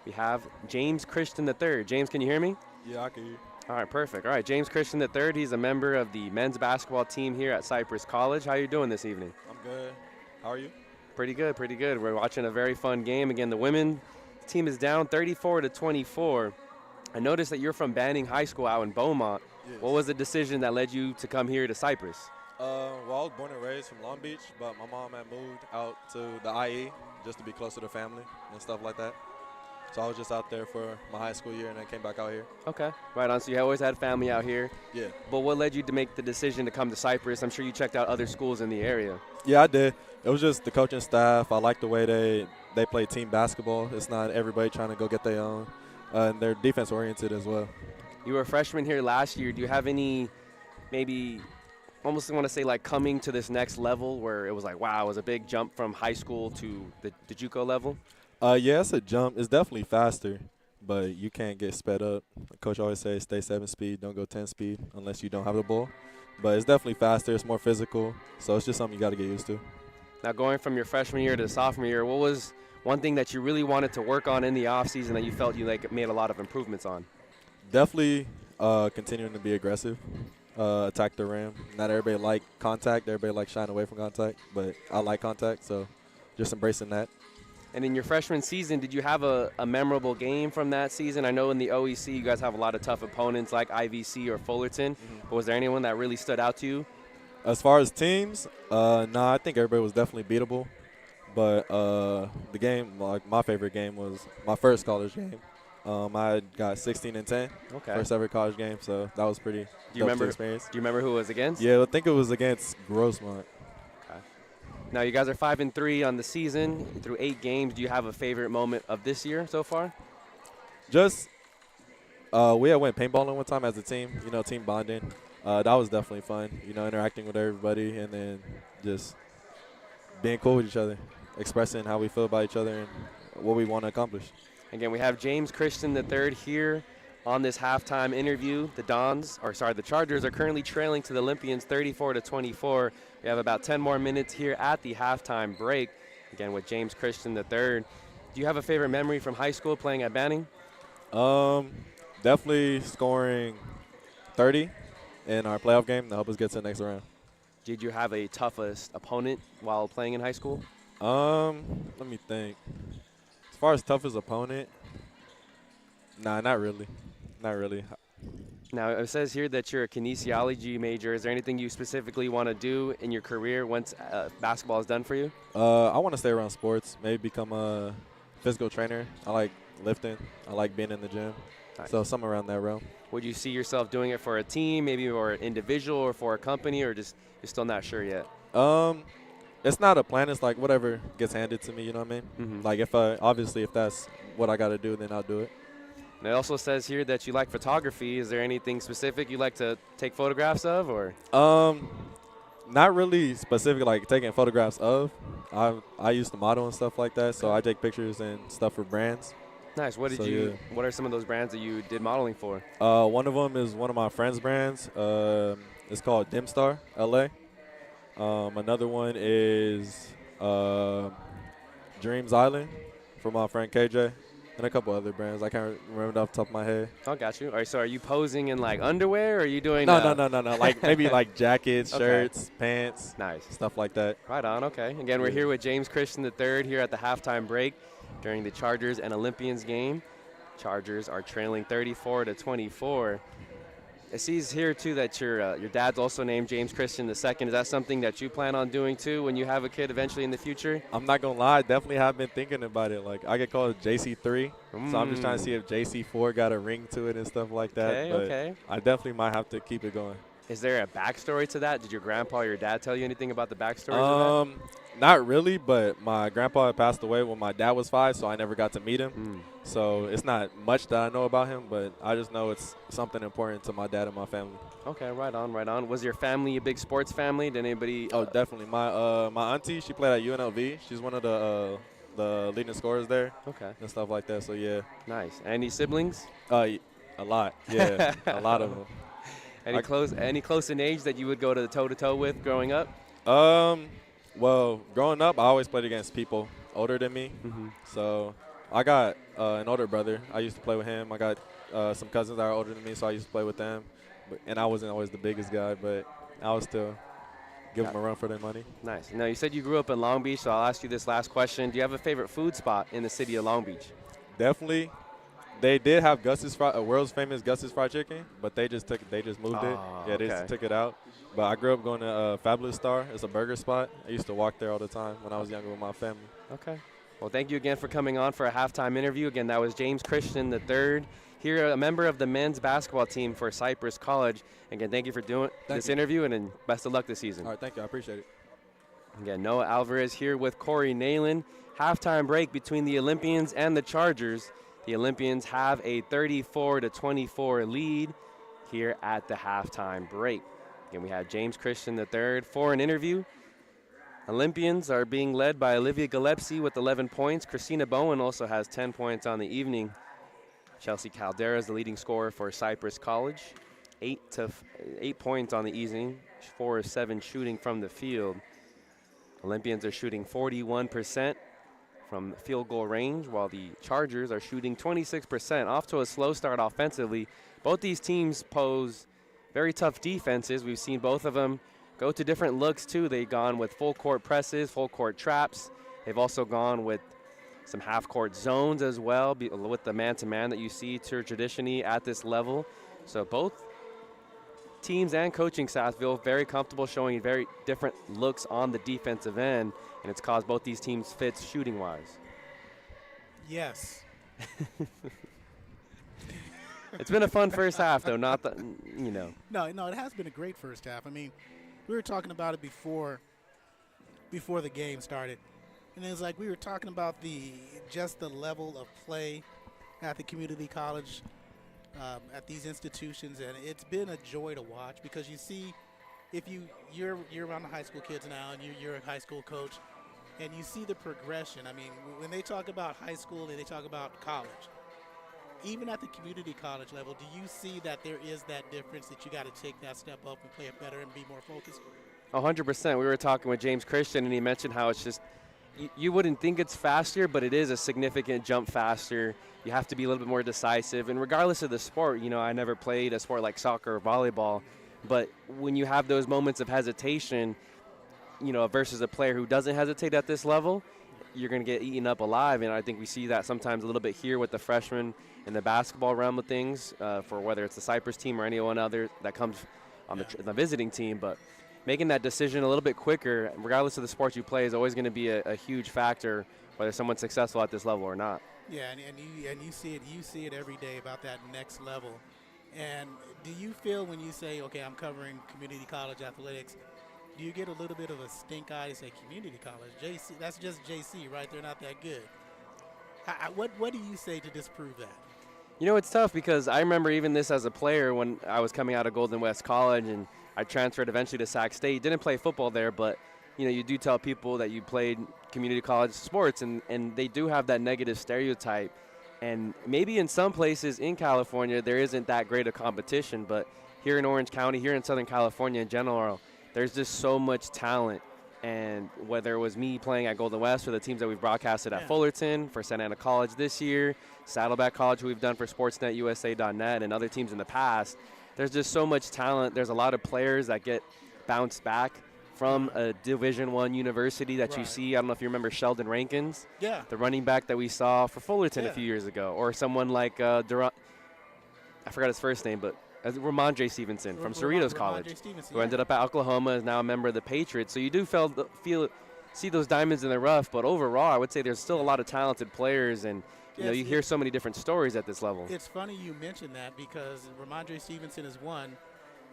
We have James Christian III. James, can you hear me? Yeah, I can hear you. All right, perfect. All right, James Christian III, he's a member of the men's basketball team here at Cypress College. How are you doing this evening? I'm good. How are you? Pretty good, pretty good. We're watching a very fun game. Again, the women team is down 34-24. I noticed that you're from Banning High School out in Beaumont. Yes. What was the decision that led you to come here to Cypress? Well, I was born and raised from Long Beach, but my mom had moved out to the IE just to be closer to family and stuff like that. So I was just out there for my high school year and then came back out here. Okay, right on. So you always had family out here. Yeah. But what led you to make the decision to come to Cypress? I'm sure you checked out other schools in the area. Yeah, I did. It was just the coaching staff. I like the way they play team basketball. It's not everybody trying to go get their own. And they're defense-oriented as well. You were a freshman here last year. Do you have any maybe almost want to say like coming to this next level where it was like, wow, it was a big jump from high school to the JUCO level? Yeah, it's a jump. It's definitely faster, but you can't get sped up. Coach always says stay 7 speed, don't go 10 speed unless you don't have the ball. But it's definitely faster. It's more physical, so it's just something you got to get used to. Now going from your freshman year to sophomore year, what was one thing that you really wanted to work on in the offseason that you felt you like made a lot of improvements on? Definitely continuing to be aggressive, attack the rim. Not everybody like contact. Everybody like shying away from contact, but I like contact, so just embracing that. And in your freshman season, did you have a memorable game from that season? I know in the OEC you guys have a lot of tough opponents like IVC or Fullerton, but was there anyone that really stood out to you? As far as teams, I think everybody was definitely beatable. But the game, like my favorite game was my first college game. I got 16-10, first ever college game, so that was pretty dope experience. Do you remember who it was against? Yeah, I think it was against Grossmont. Okay. Now you guys are 5-3 on the season through 8 games. Do you have a favorite moment of this year so far? Just we had went paintballing one time as a team, team bonding. That was definitely fun, interacting with everybody and then just being cool with each other, expressing how we feel about each other and what we want to accomplish. Again, we have James Christian III here on this halftime interview. The Chargers are currently trailing to the Olympians 34-24. We have about 10 more minutes here at the halftime break. Again, with James Christian III. Do you have a favorite memory from high school playing at Banning? Definitely scoring 30 in our playoff game to help us get to the next round. Did you have a toughest opponent while playing in high school? Let me think. As far as toughest opponent, nah, not really. Not really. Now, it says here that you're a kinesiology major. Is there anything you specifically want to do in your career once basketball is done for you? I want to stay around sports, maybe become a physical trainer. I like lifting. I like being in the gym. Nice. So something around that realm. Would you see yourself doing it for a team, maybe or an individual or for a company, or just you're still not sure yet? It's not a plan. It's like whatever gets handed to me, you know what I mean? Mm-hmm. Like if that's what I got to do, then I'll do it. And it also says here that you like photography. Is there anything specific you like to take photographs of, or? Not really specific, like taking photographs of. I used to model and stuff like that, so I take pictures and stuff for brands. Nice. What did So, you? yeah. What are some of those brands that you did modeling for? One of them is one of my friend's brands. It's called Dimstar LA. Another one is Dreams Island for my friend KJ, and a couple other brands. I can't remember off the top of my head. Oh, got you. All right. So are you posing in like underwear, or are you doing? No. Like maybe like jackets, Okay. shirts, pants, Nice. stuff like that. Right on. Okay. Again, we're here with James Christian III here at the halftime break during the Chargers and Olympians game. Chargers are trailing 34-24. It sees here too that your dad's also named James Christian II. Is that something that you plan on doing too when you have a kid eventually in the future? I'm not gonna lie, I definitely have been thinking about it. Like I get called JC3, so I'm just trying to see if JC4 got a ring to it and stuff like that. Okay, but okay. I definitely might have to keep it going. Is there a backstory to that? Did your grandpa or your dad tell you anything about the backstory of that? Not really, but my grandpa had passed away when my dad was 5, so I never got to meet him. So it's not much that I know about him, but I just know it's something important to my dad and my family. Okay, right on, right on. Was your family a big sports family? Did anybody? Oh, definitely. My auntie, she played at UNLV. She's one of the leading scorers there. Okay. And stuff like that. So yeah. Nice. Any siblings? A lot. Yeah, a lot of them. Any close in age that you would go to the toe-to-toe with growing up? Well, growing up, I always played against people older than me. So I got an older brother. I used to play with him. I got some cousins that are older than me, so I used to play with them. And I wasn't always the biggest guy, but I was still give them a run for their money. Nice. Now, you said you grew up in Long Beach, so I'll ask you this last question. Do you have a favorite food spot in the city of Long Beach? Definitely. They did have Gus's world's famous Gus's fried chicken, but they just moved it. Yeah, they just took it out. But I grew up going to Fabulous Star. It's a burger spot. I used to walk there all the time when I was younger with my family. Okay. Well, thank you again for coming on for a halftime interview. Again, that was James Christian III, here a member of the men's basketball team for Cypress College. Again, thank you for doing this interview, and then best of luck this season. All right, thank you. I appreciate it. Again, Noah Alvarez here with Corey Nalen. Halftime break between the Olympians and the Chargers. The Olympians have a 34-24 lead here at the halftime break. Again, we have James Christian III for an interview. Olympians are being led by Olivia Gillespie with 11 points. Christina Bowen also has 10 points on the evening. Chelsea Caldera is the leading scorer for Cypress College. 8 points on the evening, 4 of 7 shooting from the field. Olympians are shooting 41% from field goal range, while the Chargers are shooting 26%. Off to a slow start offensively. Both these teams pose very tough defenses. We've seen both of them go to different looks too. They've gone with full court presses, full court traps. They've also gone with some half court zones as well, with the man-to-man that you see traditionally at this level. So both teams and coaching staff feel very comfortable showing very different looks on the defensive end, and it's caused both these teams fits shooting-wise. Yes. It's been a fun first half, though, No, it has been a great first half. I mean, we were talking about it before the game started, and it was like we were talking about just the level of play at the community college, at these institutions, and it's been a joy to watch because you see, if you're around the high school kids now, and you're a high school coach, and you see the progression. I mean, when they talk about high school and they talk about college, even at the community college level, do you see that there is that difference that you got to take that step up and play it better and be more focused? 100%. We were talking with James Christian, and he mentioned how it's just you wouldn't think it's faster, but it is a significant jump faster. You have to be a little bit more decisive. And regardless of the sport, I never played a sport like soccer or volleyball, but when you have those moments of hesitation, versus a player who doesn't hesitate at this level, you're going to get eaten up alive. And I think we see that sometimes a little bit here with the freshmen in the basketball realm of things, for whether it's the Cypress team or anyone other that comes on the visiting team. But making that decision a little bit quicker, regardless of the sport you play, is always going to be a huge factor, whether someone's successful at this level or not. Yeah, and you see it every day about that next level. And do you feel when you say, okay, I'm covering community college athletics, do you get a little bit of a stink eye to say community college? JC, that's just JC, right? They're not that good. What do you say to disprove that? It's tough because I remember even this as a player when I was coming out of Golden West College, and I transferred eventually to Sac State. Didn't play football there, but you do tell people that you played community college sports, and they do have that negative stereotype. And maybe in some places in California there isn't that great a competition, but here in Orange County, here in Southern California in general, there's just so much talent. And whether it was me playing at Golden West or the teams that we've broadcasted at Fullerton, for Santa Ana College this year, Saddleback College, who we've done for SportsNetUSA.net, and other teams in the past, there's just so much talent. There's a lot of players that get bounced back from a Division I university that you see. I don't know if you remember Sheldon Rankins, the running back that we saw for Fullerton a few years ago, or someone like I forgot his first name, but Ramondre Stevenson from Cerritos College, who ended up at Oklahoma, is now a member of the Patriots. So you do see those diamonds in the rough, but overall, I would say there's still a lot of talented players, and you hear so many different stories at this level. It's funny you mentioned that because Ramondre Stevenson is one,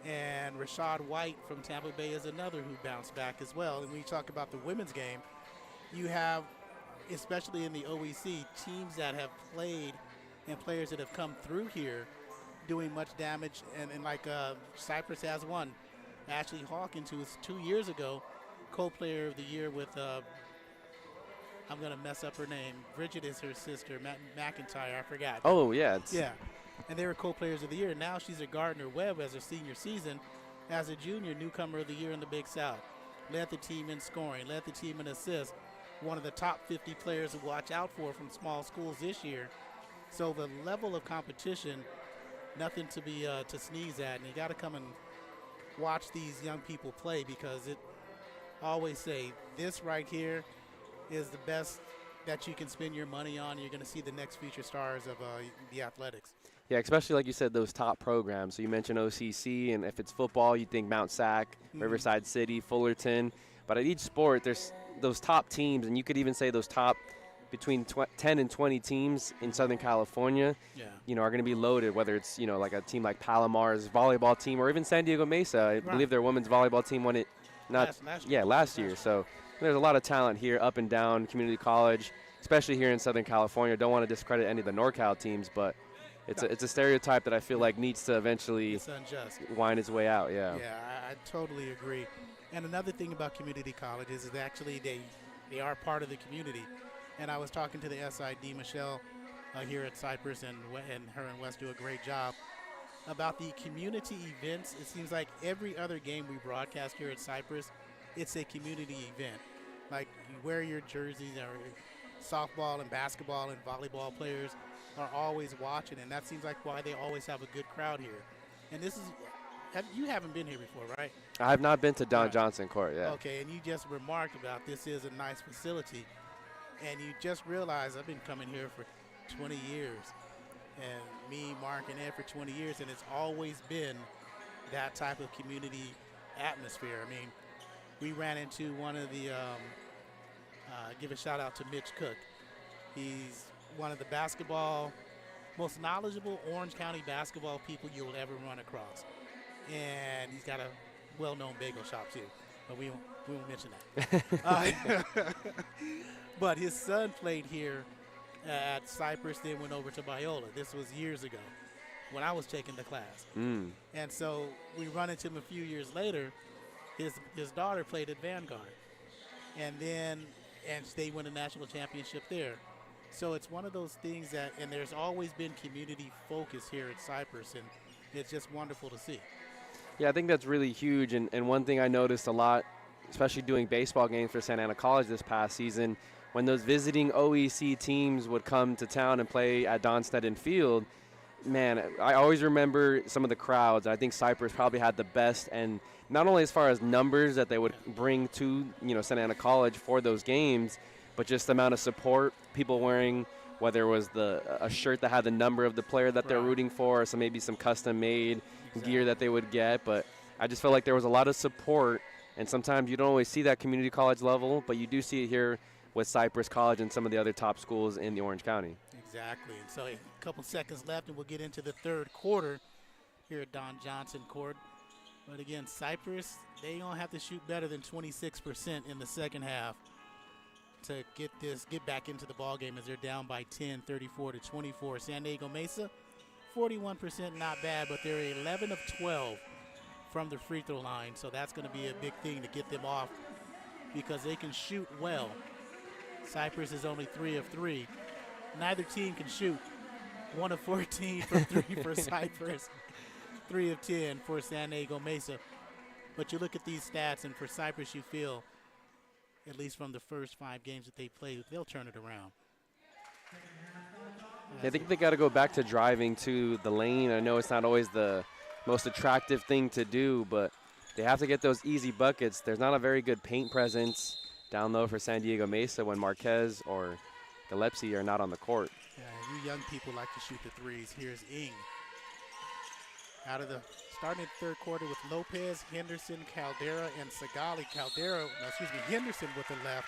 and Rashad White from Tampa Bay is another who bounced back as well. And when you talk about the women's game, you have, especially in the OEC, teams that have played and players that have come through here doing much damage. And like Cypress has one. Ashley Hawkins, who was 2 years ago co-player of the year with, I'm going to mess up her name. Bridget is her sister, McIntyre, I forgot. Oh, yeah. And they were co-players of the year. Now she's at Gardner-Webb as her senior season. As a junior, newcomer of the year in the Big South. Led the team in scoring, led the team in assists. One of the top 50 players to watch out for from small schools this year. So the level of competition, nothing to be to sneeze at. And you got to come and watch these young people play, because I always say this right here is the best that you can spend your money on. You're going to see the next future stars of the athletics. Yeah, especially like you said, those top programs. So you mentioned OCC, and if it's football, you think Mount Sac, Riverside City, Fullerton. But at each sport, there's those top teams, and you could even say those top between 10 and 20 teams in Southern California, are going to be loaded, whether it's, like a team like Palomar's volleyball team, or even San Diego Mesa. I believe their women's volleyball team won it last year. So there's a lot of talent here up and down community college, especially here in Southern California. Don't want to discredit any of the NorCal teams, but it's a stereotype that I feel like needs to eventually wind its way out. Yeah, I totally agree. And another thing about community colleges is actually they are part of the community. And I was talking to the SID, Michelle, here at Cypress, and her and Wes do a great job about the community events. It seems like every other game we broadcast here at Cypress, it's a community event. Like, you wear your jerseys, or softball and basketball and volleyball players are always watching, and that seems like why they always have a good crowd here. And this is, you haven't been here before, right? I have not been to Don Johnson Court yet. Okay, and you just remarked about this is a nice facility, and you just realized I've been coming here for 20 years, and me, Mark, and Ed for 20 years, and it's always been that type of community atmosphere. I mean, we ran into one of the, give a shout out to Mitch Cook. He's one of the most knowledgeable Orange County basketball people you'll ever run across. And he's got a well-known bagel shop too, but we won't mention that. But his son played here at Cypress, then went over to Biola. This was years ago when I was taking the class. And so we run into him a few years later. His daughter played at Vanguard, and they won a national championship there. So it's one of those things and there's always been community focus here at Cypress, and it's just wonderful to see. Yeah, I think that's really huge, and one thing I noticed a lot, especially doing baseball games for Santa Ana College this past season, when those visiting OEC teams would come to town and play at Don Sneddon Field, man, I always remember some of the crowds. I think Cypress probably had the best, and not only as far as numbers that they would bring to Santa Ana College for those games, but just the amount of support, people wearing, whether it was a shirt that had the number of the player that they're rooting for, or maybe some custom-made gear that they would get. But I just felt like there was a lot of support, and sometimes you don't always see that community college level, but you do see it here with Cypress College and some of the other top schools in the Orange County. Exactly. So a couple seconds left, and we'll get into the third quarter here at Don Johnson Court. But again, Cypress, they don't have to shoot better than 26% in the second half to get back into the ball game, as they're down by 10, 34-24. San Diego Mesa, 41%, not bad, but they're 11 of 12 from the free throw line. So that's going to be a big thing to get them off, because they can shoot well. Cypress is only 3 of 3. Neither team can shoot, 1 of 14 from 3 for Cypress, 3 of 10 for San Diego Mesa. But you look at these stats, and for Cypress, you feel, at least from the first 5 games that they played, they'll turn it around. I think they got to go back to driving to the lane. I know it's not always the most attractive thing to do, but they have to get those easy buckets. There's not a very good paint presence down low for San Diego Mesa when Marquez or Gillespie are not on the court. Yeah, you young people like to shoot the threes. Here's Ing. Out of the starting third quarter with Lopez, Henderson, Caldera, and Sagali. Henderson with the left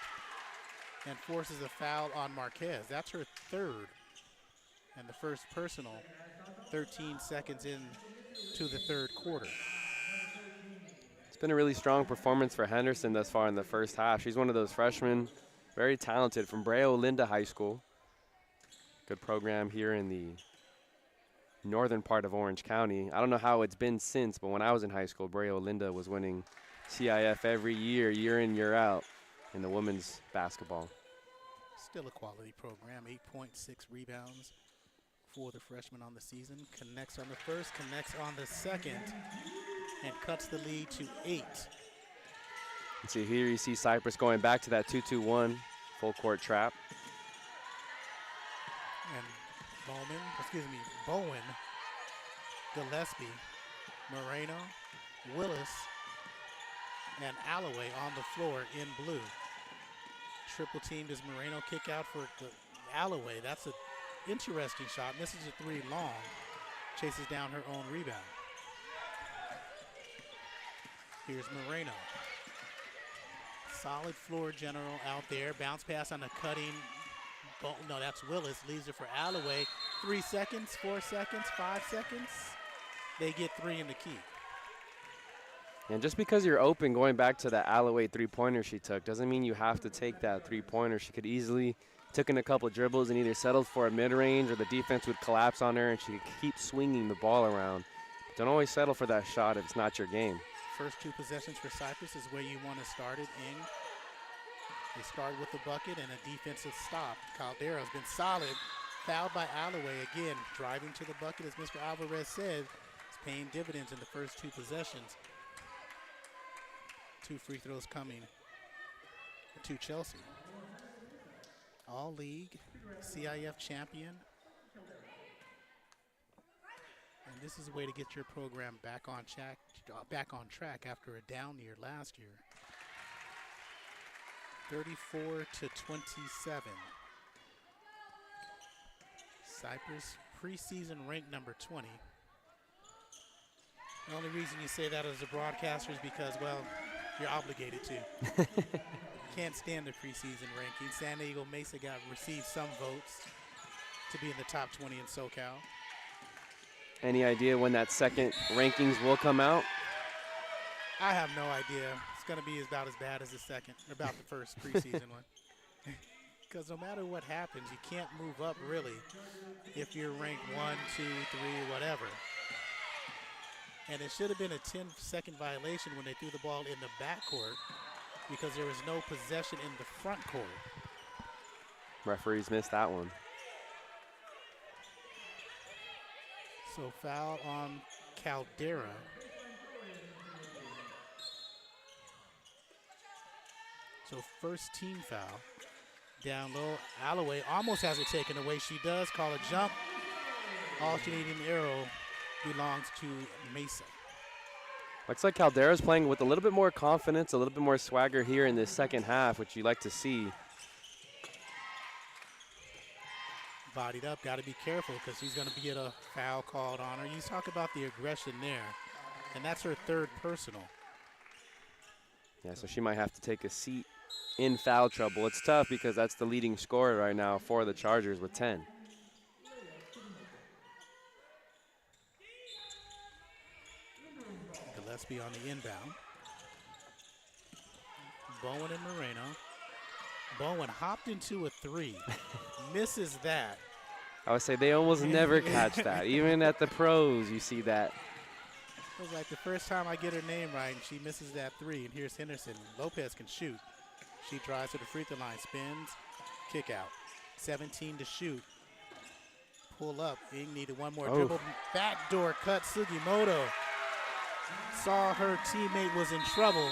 and forces a foul on Marquez. That's her third and the first personal, 13 seconds into the third quarter. It's been a really strong performance for Henderson thus far in the first half. She's one of those freshmen, very talented, from Brea Olinda High School. Good program here in the northern part of Orange County. I don't know how it's been since, but when I was in high school, Brea Olinda was winning CIF every year, year in, year out, in the women's basketball. Still a quality program, 8.6 rebounds for the freshman on the season. Connects on the first, connects on the second, and cuts the lead to 8. And so here you see Cypress going back to that 2-2-1 full court trap. And Bowen, Gillespie, Moreno, Willis, and Alloway on the floor in blue. Triple team. Does Moreno kick out for Alloway? That's an interesting shot. Misses a 3 long. Chases down her own rebound. Here's Moreno. Solid floor general out there. Bounce pass on a cutting. No, that's Willis. Leaves it for Alloway. 3 seconds, 4 seconds, 5 seconds. They get 3 in the key. And just because you're open, going back to that Alloway three-pointer she took, doesn't mean you have to take that three-pointer. She could easily taken a couple dribbles and either settled for a mid-range or the defense would collapse on her and she could keep swinging the ball around. Don't always settle for that shot if it's not your game. First 2 possessions for Cypress is where you want to start it in. They start with the bucket and a defensive stop. Caldera's been solid. Fouled by Alloway again. Driving to the bucket, as Mr. Alvarez said, is paying dividends in the first 2 possessions. 2 free throws coming to Chelsea. All-league CIF champion. And this is a way to get your program back on track after a down year last year. 34-27. Cypress preseason ranked number 20. The only reason you say that as a broadcaster is because, well, you're obligated to. Can't stand the preseason ranking. San Diego Mesa received some votes to be in the top 20 in SoCal. Any idea when that second rankings will come out? I have no idea. It's going to be about as bad as the first preseason one. Because no matter what happens, you can't move up really if you're ranked 1, 2, 3, whatever. And it should have been a 10-second violation when they threw the ball in the backcourt because there was no possession in the front court. Referees missed that one. So foul on Caldera. So first team foul. Down low, Alloway almost has it taken away. She does call a jump. Alternating arrow belongs to Mesa. Looks like Caldera's playing with a little bit more confidence, a little bit more swagger here in this second half, which you like to see. Bodied up, got to be careful because she's going to get a foul called on her. You talk about the aggression there, and that's her third personal. Yeah, so she might have to take a seat in foul trouble. It's tough because that's the leading scorer right now for the Chargers with 10. Gillespie on the inbound. Bowen and Moreno. Bowen hopped into a 3. Misses that. I would say they almost never catch that. Even at the pros, you see that. It was like the first time I get her name right, and she misses that 3. And here's Henderson. Lopez can shoot. She drives to the free throw line, spins, kick out. 17 to shoot. pull up. Ing needed one more Oh. dribble. Backdoor cut. Sugimoto saw her teammate was in trouble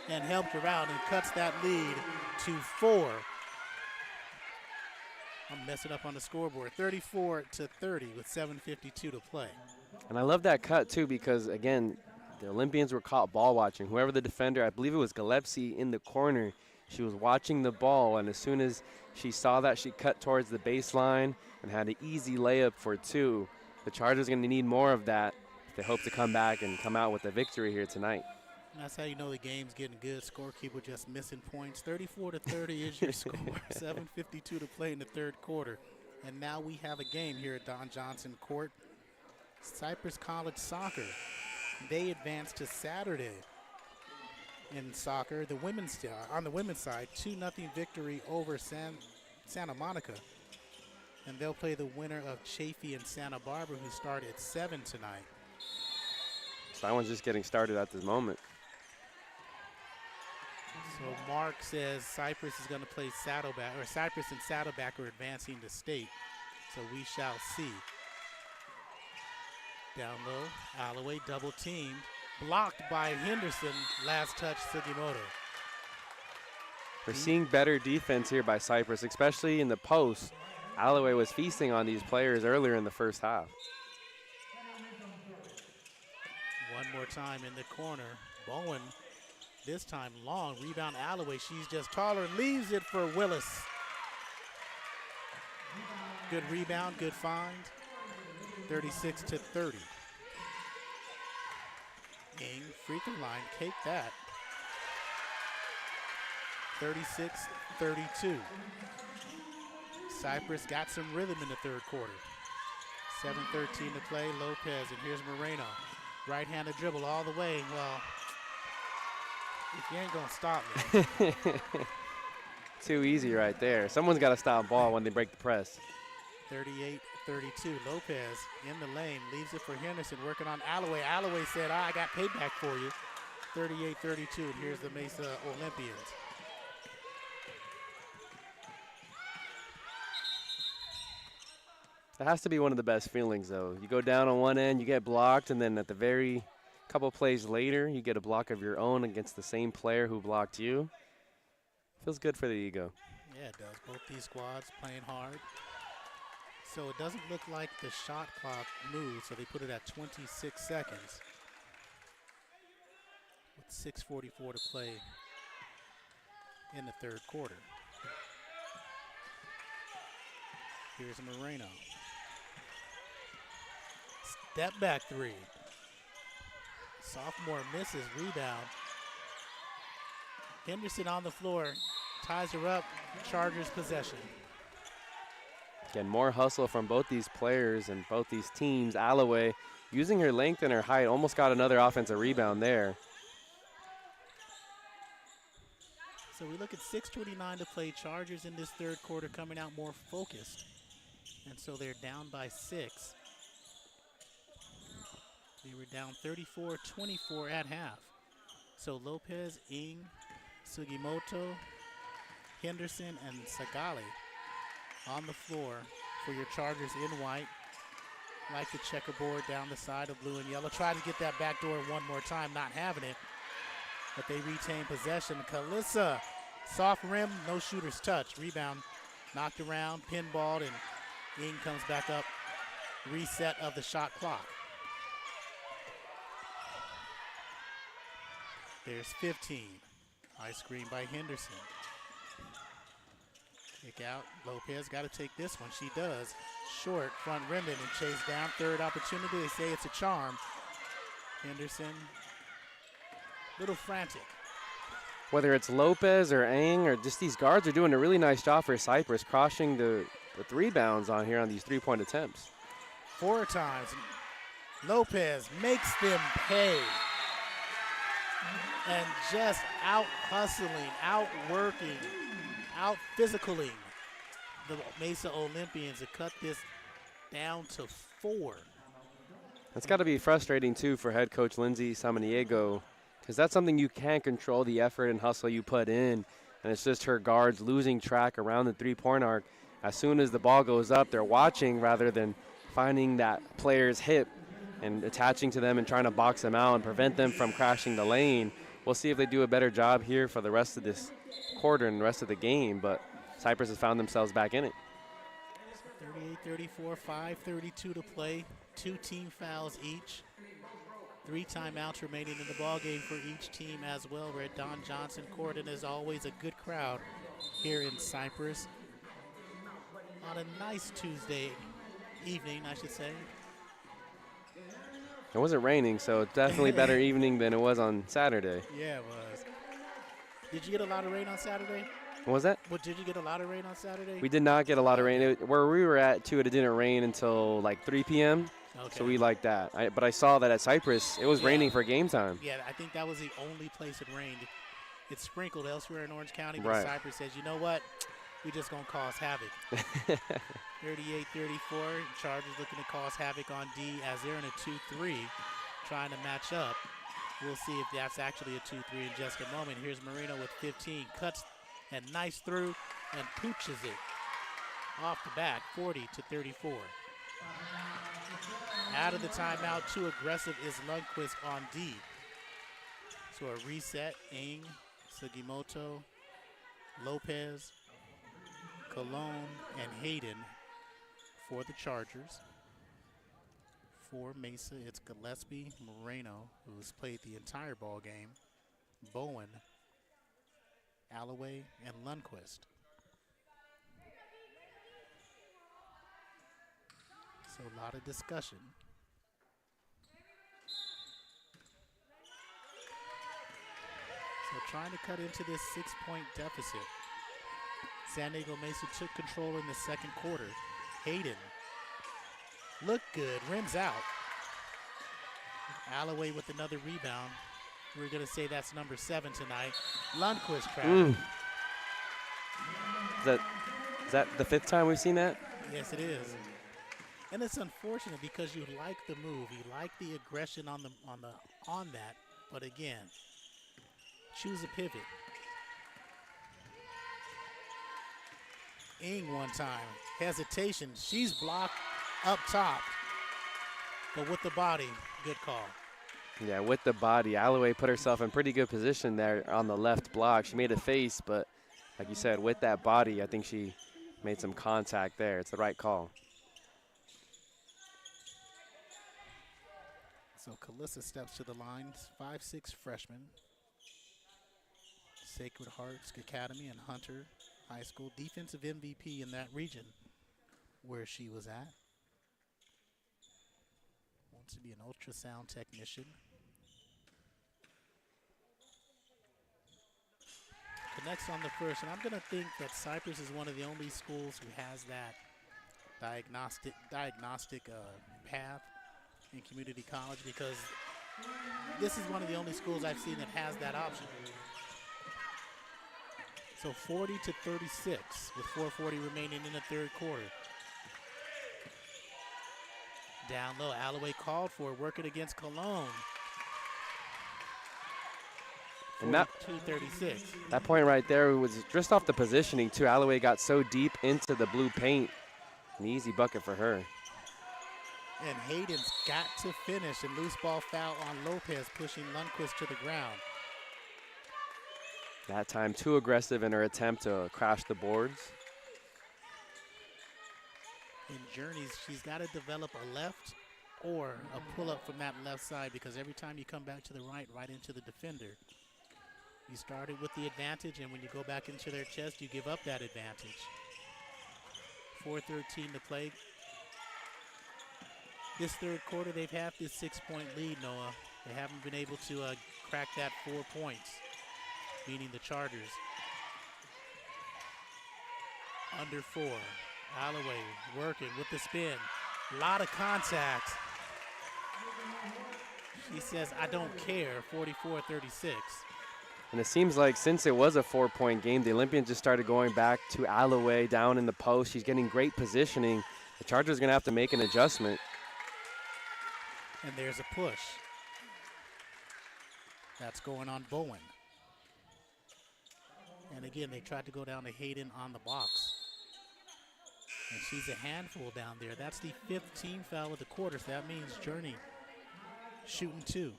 and helped her out and cuts that lead to 4. I'm messing up on the scoreboard. 34-30 with 7:52 to play. And I love that cut, too, because, again, the Olympians were caught ball watching. Whoever the defender, I believe it was Gillespie in the corner, she was watching the ball, and as soon as she saw that, she cut towards the baseline and had an easy layup for 2. The Chargers are going to need more of that if they hope to come back and come out with a victory here tonight. And that's how you know the game's getting good. Scorekeeper just missing points. 34-30 is your score. 7:52 to play in the third quarter. And now we have a game here at Don Johnson Court. Cypress College Soccer. They advance to Saturday in soccer. The women's on the women's side, 2-0 victory over Santa Monica. And they'll play the winner of Chaffee and Santa Barbara, who start at 7 tonight. So that one's just getting started at this moment. So Mark says Cypress is going to play Saddleback, or Cypress and Saddleback are advancing to state. So we shall see. Down low, Alloway double teamed, blocked by Henderson. Last touch, Sugimoto. We're seeing better defense here by Cypress, especially in the post. Alloway was feasting on these players earlier in the first half. One more time in the corner. Bowen, this time long. Rebound Alloway. She's just taller. Leaves it for Willis. Good rebound, good find. 36-30. Ing, free throw line, cake that. 36-32. Cypress got some rhythm in the third quarter. 7:13 to play. Lopez, and here's Moreno. Right-handed dribble all the way. Well, if you ain't gonna stop me. Too easy right there. Someone's got to stop ball when they break the press. 38-32. Lopez in the lane, leaves it for Henderson, working on Alloway. Alloway said, I got payback for you. 38-32, and here's the Mesa Olympians. It has to be one of the best feelings, though. You go down on one end, you get blocked, and then at the very couple plays later, you get a block of your own against the same player who blocked you. Feels good for the ego. Yeah, it does. Both these squads playing hard. So it doesn't look like the shot clock moved, so they put it at 26 seconds. With 6:44 to play in the third quarter. Here's Moreno. Step back three. Sophomore misses, rebound. Henderson on the floor, ties her up, Chargers possession. Again, more hustle from both these players and both these teams. Alloway, using her length and her height, almost got another offensive rebound there. So we look at 6:29 to play. Chargers in this third quarter coming out more focused. And so they're down by 6. They were down 34-24 at half. So Lopez, Ing, Sugimoto, Henderson, and Sagali on the floor for your Chargers in white. Like the checkerboard down the side of blue and yellow. Try to get that back door one more time, not having it. But they retain possession. Kalissa, soft rim, no shooter's touch. Rebound knocked around, pinballed, and Ing comes back up. Reset of the shot clock. There's 15. High screen by Henderson. Kick out. Lopez got to take this one. She does. Short, front rimmed and chase down. Third opportunity. They say it's a charm. Henderson, little frantic. Whether it's Lopez or Ang or just these guards are doing a really nice job for Cypress, crossing the rebounds on here on these three-point attempts. 4 times. Lopez makes them pay. And just out-hustling, out-working, out-physicaling the Mesa Olympians to cut this down to 4. It's got to be frustrating, too, for head coach Lindsay Samaniego, because that's something you can't control, the effort and hustle you put in, and it's just her guards losing track around the three-point arc. as soon as the ball goes up, they're watching rather than finding that player's hip and attaching to them and trying to box them out and prevent them from crashing the lane. We'll see if they do a better job here for the rest of this quarter and the rest of the game, but Cypress has found themselves back in it. 38-34, 5:32 to play. 2 team fouls each. 3 timeouts remaining in the ball game for each team as well. We're at Don Johnson Court, and as always, a good crowd here in Cypress on a nice Tuesday evening, I should say. It wasn't raining, so it's definitely better evening than it was on Saturday. Yeah, it was. Did you get a lot of rain on Saturday? What was that? Well, did you get a lot of rain on Saturday? We did not get a lot of rain. Where we were at, too, it didn't rain until like 3 p.m., Okay. so we liked that. But I saw that at Cypress, it was raining for game time. Yeah, I think that was the only place it rained. It sprinkled elsewhere in Orange County, but Right. Cypress says, you know what? We just going to cause havoc. 38-34, Chargers looking to cause havoc on D as they're in a 2-3, trying to match up. We'll see if that's actually a 2-3 in just a moment. Here's Marino with 15, cuts and nice through and pooches it off the back, 40-34. Out of the timeout, too aggressive is Lundquist on D. So a reset, Ing, Sugimoto, Lopez, Cologne, and Hayden for the Chargers. For Mesa, it's Gillespie, Moreno, who's played the entire ball game, Bowen, Alloway, and Lundquist. So a lot of discussion. So trying to cut into this 6-point deficit. San Diego Mesa took control in the second quarter. Hayden looked good, rims out. Alloway with another rebound. We're going to say that's number 7 tonight. Lundquist trapped. Is that the 5th time we've seen that? Yes, it is. And it's unfortunate because you like the move, you like the aggression on that, but again, choose a pivot. Ing one time, hesitation. She's blocked up top, but with the body, good call. Yeah, with the body, Alloway put herself in pretty good position there on the left block. She made a face, but like you said, with that body, I think she made some contact there. It's the right call. So Calissa steps to the line, 5'6" freshman. Sacred Hearts Academy in Hunter High School, defensive MVP in that region where she was at. Wants to be an ultrasound technician. Connects on the first, and I'm going to think that Cypress is one of the only schools who has that diagnostic path in community college, because this is one of the only schools I've seen that has that option. So 40-36 with 4:40 remaining in the third quarter. Down low, Alloway called for it, working against Cologne. And that 42-36. That point right there was just off the positioning too. Alloway got so deep into the blue paint. An easy bucket for her. And Hayden's got to finish, and loose ball foul on Lopez, pushing Lundquist to the ground. That time too aggressive in her attempt to crash the boards. In journeys, she's got to develop a left or a pull-up from that left side, because every time you come back to the right into the defender, you started with the advantage, and when you go back into their chest, you give up that advantage. 4:13 to play. This third quarter, they've had this 6-point lead, Noah. They haven't been able to crack that 4 points, meaning the Chargers. Under 4. Alloway working with the spin. A lot of contact. She says, I don't care, 44-36. And it seems like since it was a 4-point game, the Olympians just started going back to Alloway down in the post. She's getting great positioning. The Chargers are going to have to make an adjustment. And there's a push. That's going on Bowen. And again, they tried to go down to Hayden on the box. And she's a handful down there. That's the 5th team foul of the quarter, so that means Journey shooting 2.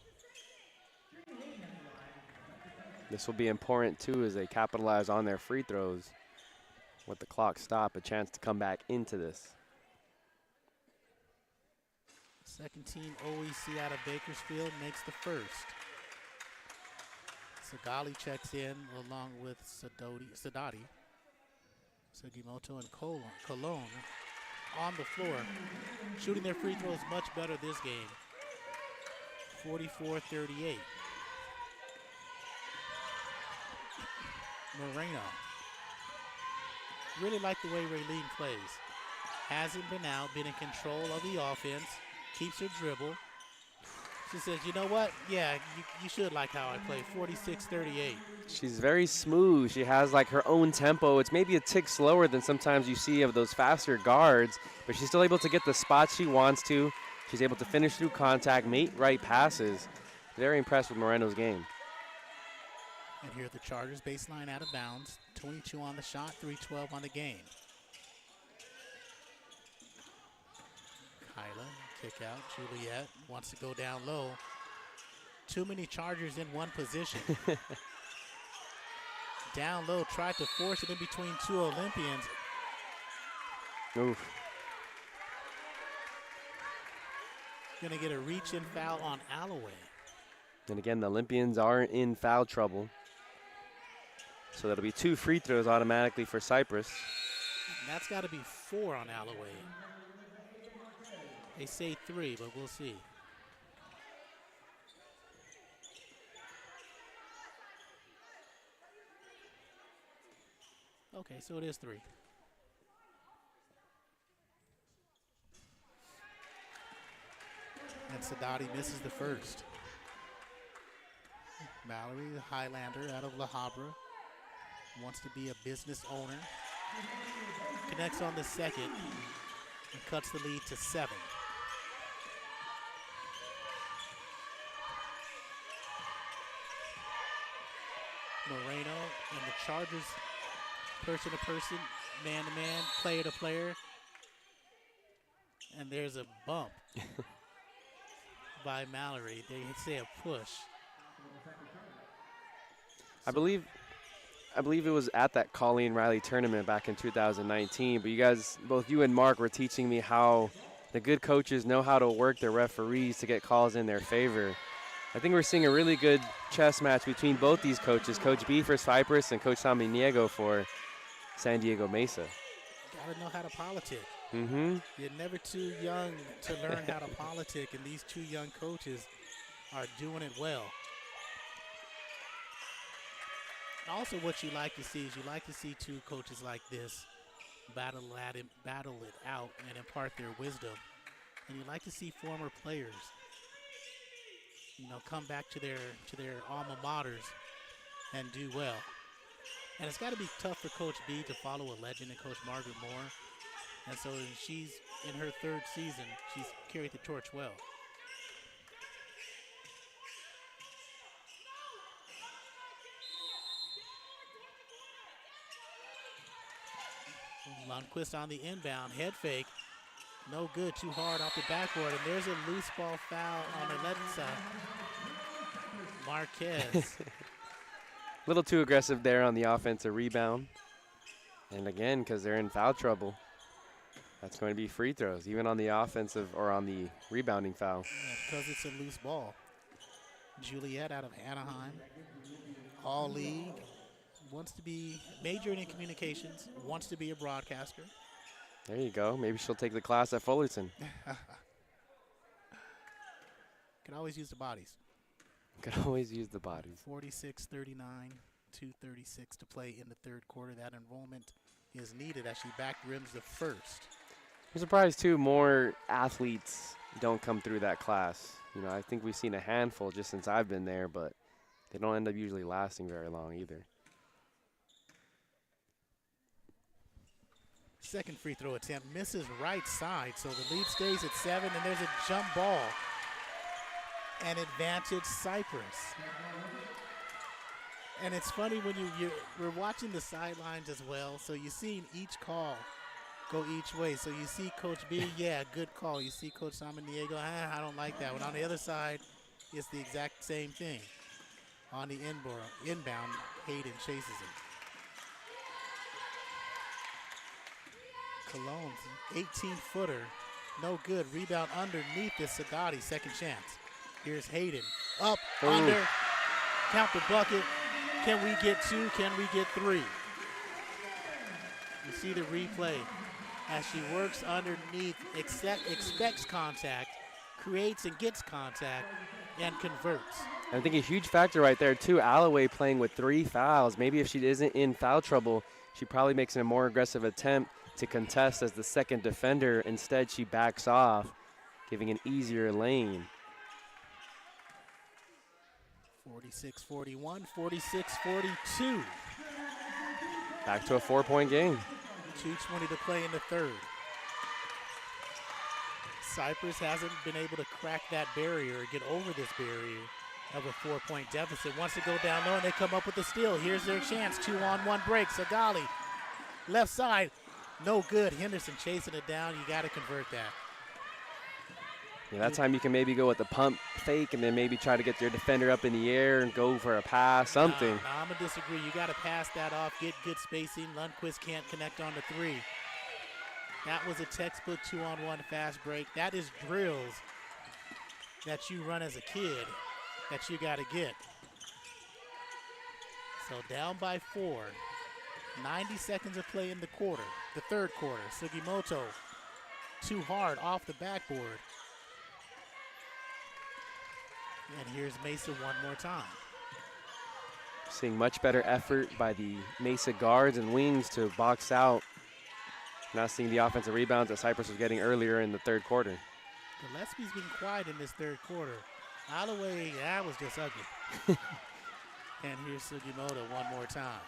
This will be important, too, as they capitalize on their free throws. With the clock stop, a chance to come back into this. Second team OEC out of Bakersfield makes the first. Sagali checks in along with Sadati. Sugimoto and Cologne on the floor. Shooting their free throws much better this game. 44-38. Moreno. Really like the way Raylene plays. Hasn't been out, been in control of the offense. Keeps her dribble. She says, you know what? Yeah, you should like how I play. 46-38. She's very smooth. She has like her own tempo. It's maybe a tick slower than sometimes you see of those faster guards, but she's still able to get the spots she wants to. She's able to finish through contact, make right passes. Very impressed with Moreno's game. And here are the Chargers, baseline out of bounds. 22 on the shot, 3-12 on the game. Kyla, kick out. Juliet wants to go down low. Too many Chargers in one position. Down low, tried to force it in between 2 Olympians. Oof. Gonna get a reach-in foul on Alloway. And again, the Olympians are in foul trouble. So that'll be 2 free throws automatically for Cypress. And that's got to be 4 on Alloway. They say 3, but we'll see. Okay, so it is 3. And Sadati misses the first. Mallory, the Highlander out of La Habra, wants to be a business owner. Connects on the second and cuts the lead to 7. Moreno and the Chargers, person to person, man to man, player to player. And there's a bump by Mallory. They say a push. I believe it was at that Colleen Riley tournament back in 2019, but you guys, both you and Mark, were teaching me how the good coaches know how to work their referees to get calls in their favor. I think we're seeing a really good chess match between both these coaches, Coach B for Cypress and Coach Samaniego for San Diego Mesa. Gotta know how to politic. Mm-hmm. You're never too young to learn how to politic, and these 2 young coaches are doing it well. Also, what you like to see is you like to see 2 coaches like this battle it out and impart their wisdom. And you like to see former players, come back to their alma maters and do well. And it's got to be tough for Coach B to follow a legend in Coach Margaret Moore. And so she's in her 3rd season. She's carried the torch well. Lundquist on the inbound, head fake. No good, too hard off the backboard. And there's a loose ball foul on Alexa Marquez. A little too aggressive there on the offensive rebound. And again, because they're in foul trouble, that's going to be free throws, even on the offensive or on the rebounding foul. Yeah, because it's a loose ball. Juliet out of Anaheim, all league, wants to be majoring in communications, wants to be a broadcaster. There you go. Maybe she'll take the class at Fullerton. Can always use the bodies. Could always use the bodies. 46-39, 2:36 to play in the 3rd quarter. That enrollment is needed as she back rims the first. I'm surprised, too, more athletes don't come through that class. I think we've seen a handful just since I've been there, but they don't end up usually lasting very long either. Second free throw attempt misses right side, so the lead stays at 7, and there's a jump ball. An advantage Cypress. And it's funny when we're watching the sidelines as well, so you're seeing each call go each way. So you see Coach B, yeah, good call. You see Coach Simon Diego, I don't like that one. On the other side, it's the exact same thing. On the inbound, Hayden chases him. Cologne's 18-footer, no good. Rebound underneath is Sagati, second chance. Here's Hayden, up, under, count the bucket. Can we get 2? Can we get 3? You see the replay as she works underneath, expects contact, creates and gets contact, and converts. I think a huge factor right there, too, Alloway playing with 3 fouls. Maybe if she isn't in foul trouble, she probably makes a more aggressive attempt to contest as the second defender. Instead, she backs off, giving an easier lane. 46-41, 46-42. Back to a 4-point game. 2:20 to play in the third. Cypress hasn't been able to crack that barrier or get over this barrier of a 4-point deficit. Wants to go down low, and they come up with the steal. Here's their chance. 2-on-1 break. Sagali, left side, no good. Henderson chasing it down. You got to convert that. Yeah, that time you can maybe go with the pump fake and then maybe try to get your defender up in the air and go for a pass, something. I'm going to disagree. You got to pass that off, get good spacing. Lundquist can't connect on the 3. That was a textbook 2-on-1 fast break. That is drills that you run as a kid that you got to get. So down by 4. 90 seconds of play in the quarter, the third quarter. Sugimoto too hard off the backboard. And here's Mesa one more time. Seeing much better effort by the Mesa guards and wings to box out. Not seeing the offensive rebounds that Cypress was getting earlier in the third quarter. Gillespie's been quiet in this third quarter. Alloway, that was just ugly. And here's Sugimoto one more time.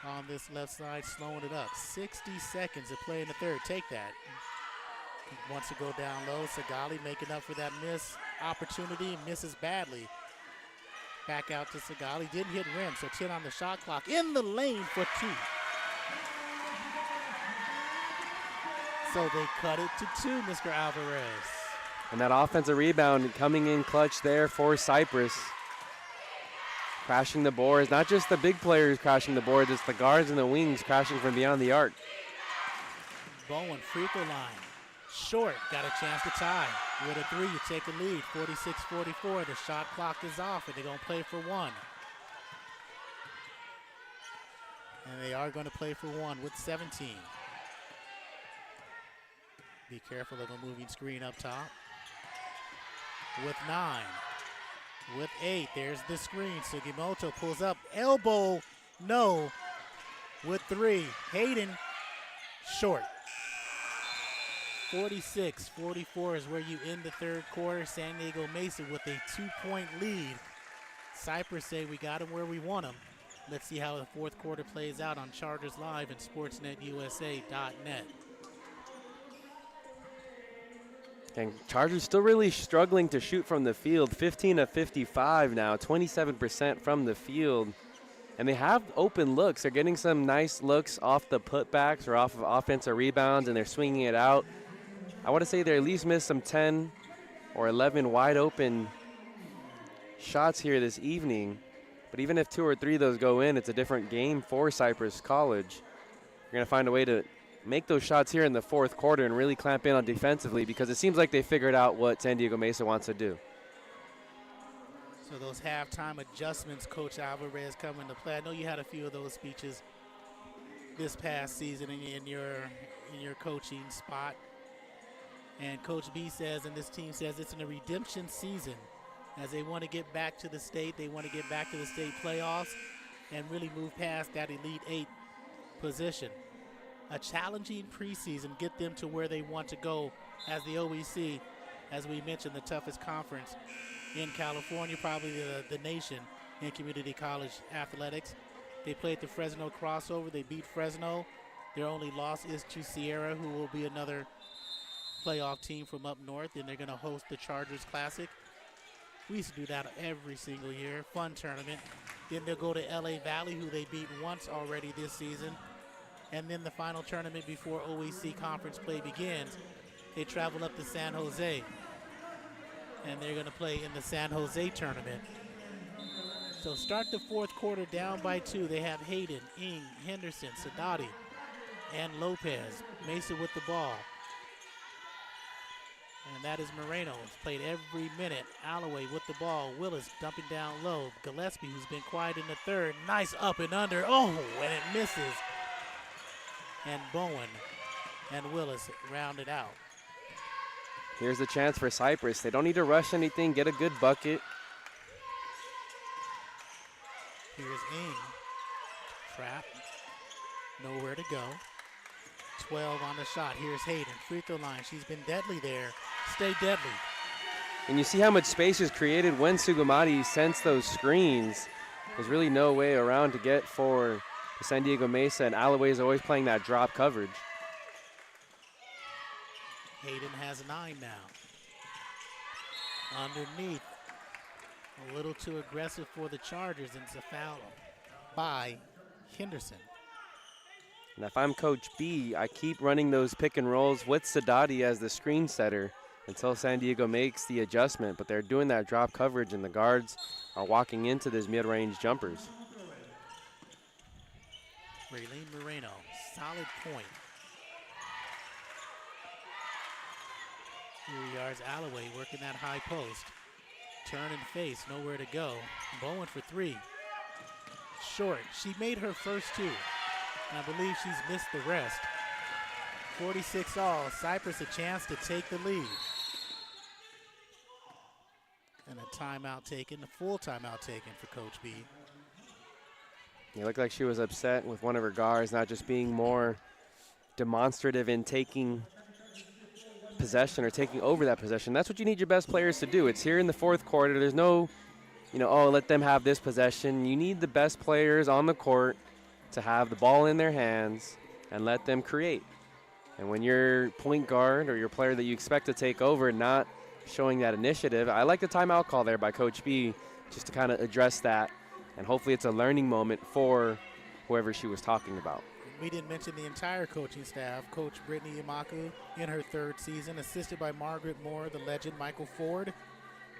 On this left side, slowing it up. 60 seconds to play in the third. Take that. Wants to go down low. Sagali making up for that miss opportunity. Misses badly. Back out to Sagali. Didn't hit rim, so 10 on the shot clock. In the lane for 2. So they cut it to 2, Mr. Alvarez. And that offensive rebound coming in clutch there for Cypress. Crashing the boards. Not just the big players crashing the boards, it's the guards and the wings crashing from beyond the arc. Bowen, free throw line. Short, got a chance to tie. With a 3, you take a lead, 46-44. The shot clock is off, and they're going to play for 1. And they are going to play for 1 with 17. Be careful of a moving screen up top. With 9. With 8, there's the screen. Sugimoto pulls up, elbow, no. With 3, Hayden, short. 46-44 is where you end the third quarter. San Diego Mesa with a 2-point lead. Cypress say we got him where we want him. Let's see how the fourth quarter plays out on Chargers Live and SportsNetUSA.net. And Chargers still really struggling to shoot from the field. 15 of 55 now, 27% from the field. And they have open looks. They're getting some nice looks off the putbacks or off of offensive rebounds, and they're swinging it out. I want to say they at least missed some 10 or 11 wide open shots here this evening. But even if 2 or 3 of those go in, it's a different game for Cypress College. You're going to find a way to make those shots here in the fourth quarter and really clamp in on defensively, because it seems like they figured out what San Diego Mesa wants to do. So those halftime adjustments, Coach Alvarez, come into play. I know you had a few of those speeches this past season in your coaching spot. And Coach B says, and this team says, it's in a redemption season as they want to get back to the state. They want to get back to the state playoffs and really move past that Elite 8 position. A challenging preseason, get them to where they want to go as the OEC, as we mentioned, the toughest conference in California, probably the nation in community college athletics. They played the Fresno crossover. They beat Fresno. Their only loss is to Sierra, who will be another playoff team from up north, and they're going to host the Chargers Classic. We used to do that every single year. Fun tournament. Then they'll go to LA Valley, who they beat once already this season. And then the final tournament before OEC conference play begins, they travel up to San Jose. And they're going to play in the San Jose tournament. So start the fourth quarter down by 2. They have Hayden, Ng, Henderson, Sadati, and Lopez. Mesa with the ball. And that is Moreno. He's played every minute. Alloway with the ball. Willis dumping down low. Gillespie, who's been quiet in the third. Nice up and under. Oh, and it misses. And Bowen and Willis round it out. Here's the chance for Cypress. They don't need to rush anything. Get a good bucket. Here's Ng. Trap. Nowhere to go. 12 on the shot. Here's Hayden. Free throw line. She's been deadly there. Stay deadly. And you see how much space is created when Sugimati sends those screens. There's really no way around to get for the San Diego Mesa, and Alloway is always playing that drop coverage. Hayden has 9 now. Underneath. A little too aggressive for the Chargers, and it's a foul by Henderson. And if I'm Coach B, I keep running those pick and rolls with Sadati as the screen setter until San Diego makes the adjustment. But they're doing that drop coverage, and the guards are walking into these mid-range jumpers. Raylene Moreno, solid point. 3 yards Alloway working that high post. Turn and face, nowhere to go. Bowen for 3. Short. She made her first 2. And I believe she's missed the rest. 46 all. Cypress a chance to take the lead. And a timeout taken, a full timeout taken for Coach B. It looked like she was upset with one of her guards not just being more demonstrative in taking possession or taking over that possession. That's what you need your best players to do. It's here in the fourth quarter. There's no, oh, let them have this possession. You need the best players on the court to have the ball in their hands and let them create. And when your point guard or your player that you expect to take over not showing that initiative, I like the timeout call there by Coach B just to kind of address that. And hopefully it's a learning moment for whoever she was talking about. We didn't mention the entire coaching staff. Coach Brittany Yamaku in her 3rd season, assisted by Margaret Moore, the legend Michael Ford,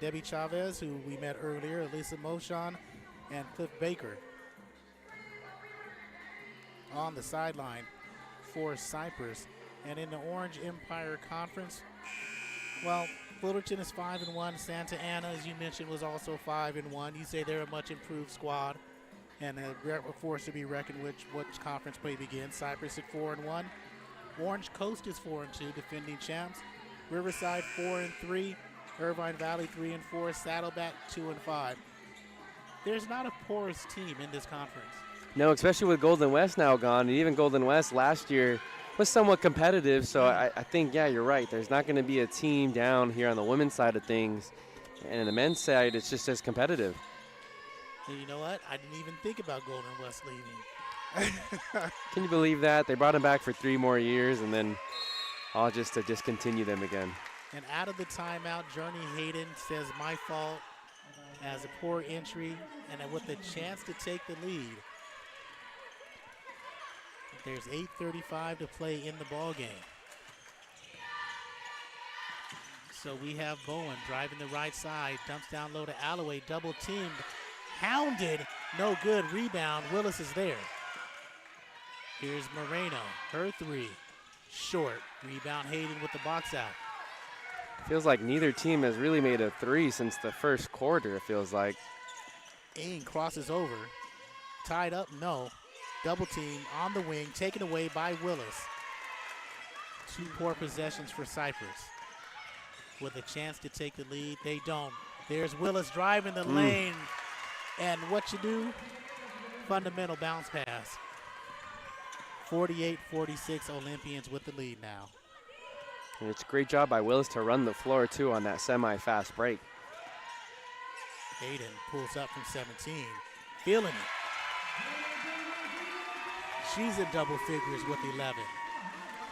Debbie Chavez, who we met earlier, Elisa Moshon, and Cliff Baker. On the sideline for Cypress. And in the Orange Empire Conference, well, Fullerton is 5-1. Santa Ana, as you mentioned, was also 5-1. You say they're a much improved squad and a force to be reckoned with which conference play begins. Cypress at 4-1. Orange Coast is 4-2, defending champs. Riverside 4-3. Irvine Valley 3-4. Saddleback 2-5. There's not a porous team in this conference. No, especially with Golden West now gone, and even Golden West last year was somewhat competitive, so I think, yeah, you're right. There's not going to be a team down here on the women's side of things, and on the men's side, it's just as competitive. And you know what? I didn't even think about Golden West leaving. Can you believe that? They brought him back for 3 more years, and then all just to discontinue them again. And out of the timeout, Journey Hayden says, my fault, as a poor entry, and with a chance to take the lead. There's 8:35 to play in the ball game. So we have Bowen driving the right side, dumps down low to Alloway, double teamed, hounded, no good, rebound, Willis is there. Here's Moreno, her 3, short, rebound Hayden with the box out. Feels like neither team has really made a 3 since the first quarter, it feels like. Ng crosses over, tied up, no. Double team on the wing, taken away by Willis. 2 poor possessions for Cypress. With a chance to take the lead, they don't. There's Willis driving the lane. And what you do? Fundamental bounce pass. 48-46 Olympians with the lead now. And it's a great job by Willis to run the floor, too, on that semi-fast break. Hayden pulls up from 17. Feeling it. She's in double figures with 11.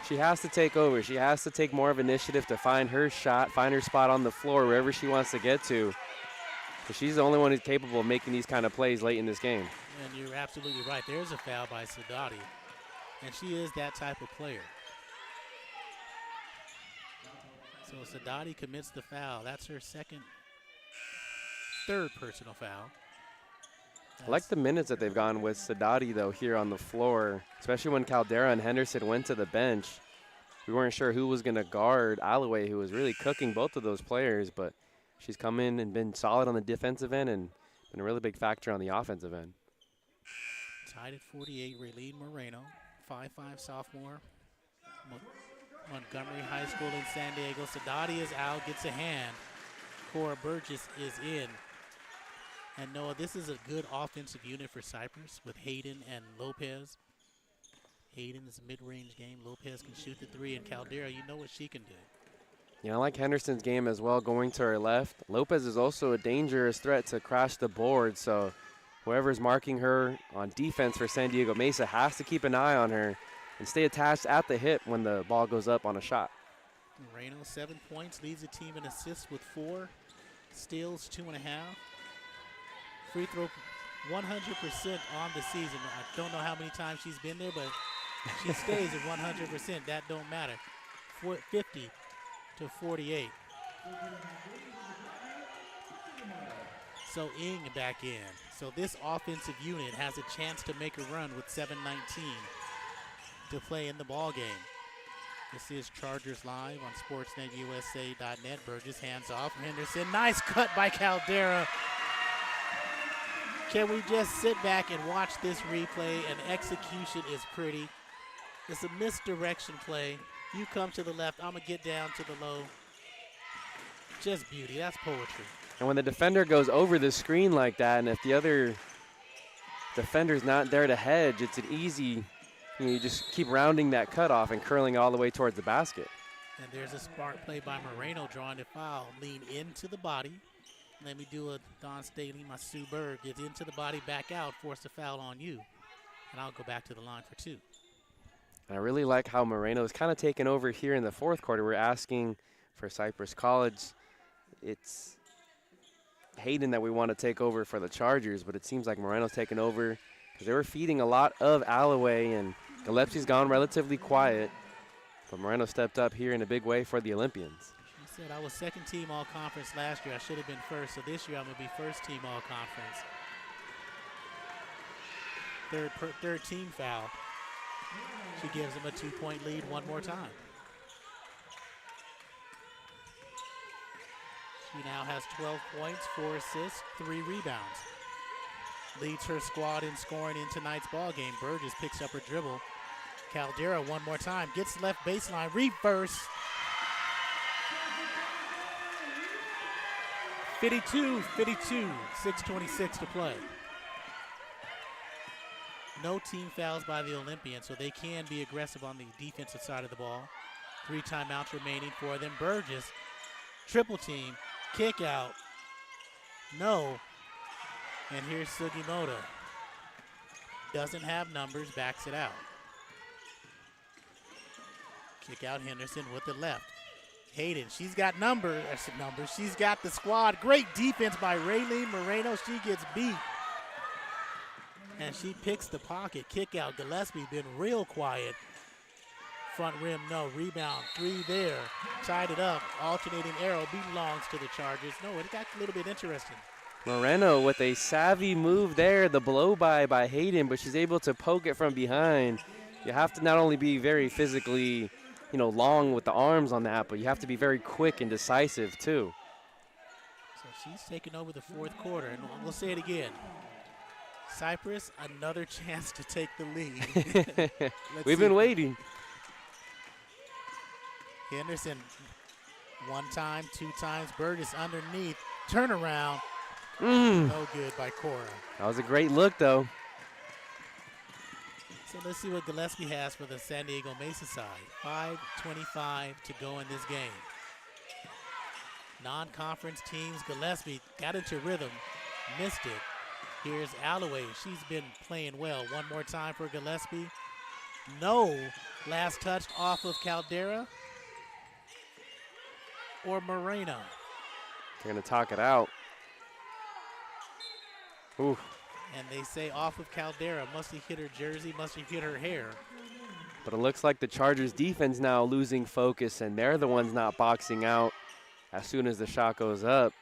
She has to take over. She has to take more of initiative to find her shot, find her spot on the floor, wherever she wants to get to. But she's the only one who's capable of making these kind of plays late in this game. And you're absolutely right. There's a foul by Sadati, and she is that type of player. So Sadati commits the foul. That's her third personal foul. I like the minutes that they've gone with Sadati, though, here on the floor, especially when Caldera and Henderson went to the bench. We weren't sure who was going to guard Alloway, who was really cooking both of those players, but she's come in and been solid on the defensive end and been a really big factor on the offensive end. Tied at 48, Raylene Moreno, 5'5" sophomore, Montgomery High School in San Diego. Sadati is out, gets a hand. Cora Burgess is in. And Noah, this is a good offensive unit for Cypress with Hayden and Lopez. Hayden is a mid-range game. Lopez can shoot the three, and Caldera, you know what she can do. Yeah, I like Henderson's game as well, going to her left. Lopez is also a dangerous threat to crash the board, so whoever's marking her on defense for San Diego Mesa has to keep an eye on her and stay attached at the hip when the ball goes up on a shot. Moreno, 7 points, leads the team in assists with 4, steals 2.5. Free throw 100% on the season. I don't know how many times she's been there, but she stays at 100%. That don't matter. 50 to 48. So Ing back in. So this offensive unit has a chance to make a run with 7:19 to play in the ball game. This is Chargers Live on SportsNetUSA.net. Burgess hands off. Henderson, nice cut by Caldera. Can we just sit back and watch this replay? And execution is pretty. It's a misdirection play. You come to the left, I'm going to get down to the low. Just beauty. That's poetry. And when the defender goes over the screen like that, and if the other defender's not there to hedge, it's an easy, you just keep rounding that cutoff and curling all the way towards the basket. And there's a smart play by Moreno drawing the foul. Lean into the body. Let me do a Don Staley, my Sue Bird. Gets into the body, back out, force a foul on you. And I'll go back to the line for 2. And I really like how Moreno is kind of taken over here in the fourth quarter. We're asking for Cypress College. It's Hayden that we want to take over for the Chargers, but it seems like Moreno's taken over because they were feeding a lot of Alloway, and Gillespie's gone relatively quiet. But Moreno stepped up here in a big way for the Olympians. She said, I was second team all-conference last year. I should have been first, so this year I'm going to be first team all-conference. Third team foul. She gives them a 2-point lead one more time. She now has 12 points, 4 assists, 3 rebounds. Leads her squad in scoring in tonight's ball game. Burgess picks up her dribble. Caldera one more time, gets left baseline, reverse. 52, 6:26 to play. No team fouls by the Olympians, so they can be aggressive on the defensive side of the ball. 3 timeouts remaining for them. Burgess, triple team, kick out, no. And here's Sugimoto. Doesn't have numbers, backs it out. Kick out Henderson with the left. Hayden, she's got numbers. She's got the squad. Great defense by Raylene Moreno. She gets beat. And she picks the pocket. Kick out. Gillespie been real quiet. Front rim, no. Rebound, 3 there. Tied it up. Alternating arrow belongs to the Chargers. No, it got a little bit interesting. Moreno with a savvy move there, the blow by Hayden, but she's able to poke it from behind. You have to not only be very physically, long with the arms on that, but you have to be very quick and decisive too. So she's taking over the fourth quarter, and we'll say it again. Cypress, another chance to take the lead. We've been waiting. Henderson, 1 time, 2 times. Burgess underneath. Turnaround. No good by Cora. That was a great look, though. So let's see what Gillespie has for the San Diego Mesa side. 5:25 to go in this game. Non-conference teams, Gillespie got into rhythm, missed it. Here's Alloway. She's been playing well. One more time for Gillespie. No. Last touch off of Caldera or Moreno. They're going to talk it out. Ooh. And they say off of Caldera, must have hit her jersey, must have hit her hair. But it looks like the Chargers defense now losing focus, and they're the ones not boxing out as soon as the shot goes up.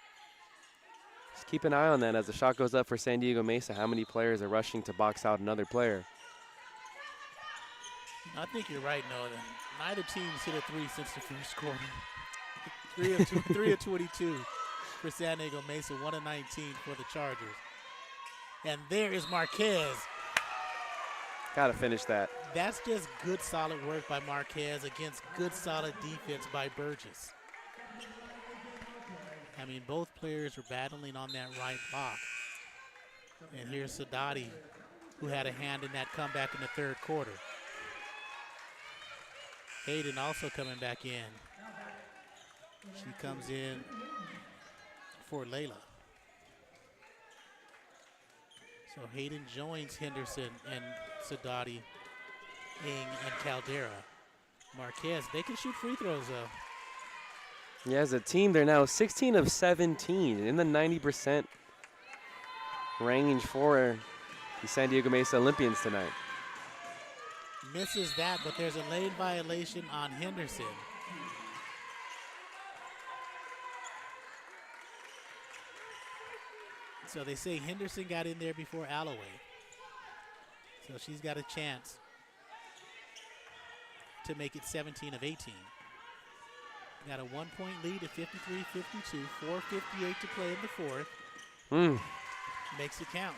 Just keep an eye on that as the shot goes up for San Diego Mesa. How many players are rushing to box out another player? I think you're right, Noah. Neither team's hit a three since the first quarter. 3 of 22 for San Diego Mesa, 1 of 19 for the Chargers. And there is Marquez. Got to finish that. That's just good, solid work by Marquez against good, solid defense by Burgess. I mean, both players are battling on that right block. And here's Sadati, who had a hand in that comeback in the third quarter. Hayden also coming back in. She comes in for Layla. So Hayden joins Henderson and Sadati, Ing, and Caldera. Marquez, they can shoot free throws, though. Yeah, as a team, they're now 16 of 17 in the 90% range for the San Diego Mesa Olympians tonight. Misses that, but there's a lane violation on Henderson. So they say Henderson got in there before Alloway. So she's got a chance to make it 17 of 18. Got a 1-point lead at 53-52, 4:58 to play in the fourth. Makes it count.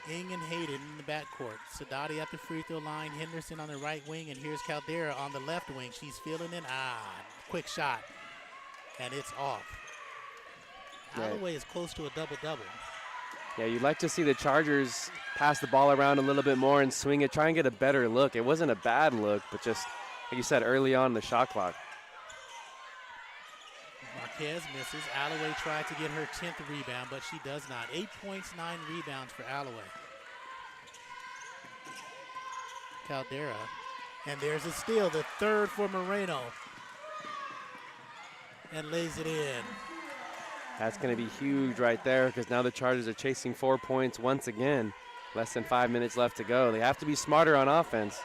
Ing and Hayden in the backcourt. Sadati at the free throw line. Henderson on the right wing, and here's Caldera on the left wing. She's feeling it. Quick shot, and it's off. Alloway is close to a double-double. Yeah, you'd like to see the Chargers pass the ball around a little bit more and swing it, try and get a better look. It wasn't a bad look, but just, like you said, early on in the shot clock. Marquez misses. Alloway tried to get her 10th rebound, but she does not. 8 points, 9 rebounds for Alloway. Caldera. And there's a steal, the third for Moreno. And lays it in. That's going to be huge right there because now the Chargers are chasing 4 points once again. Less than 5 minutes left to go. They have to be smarter on offense.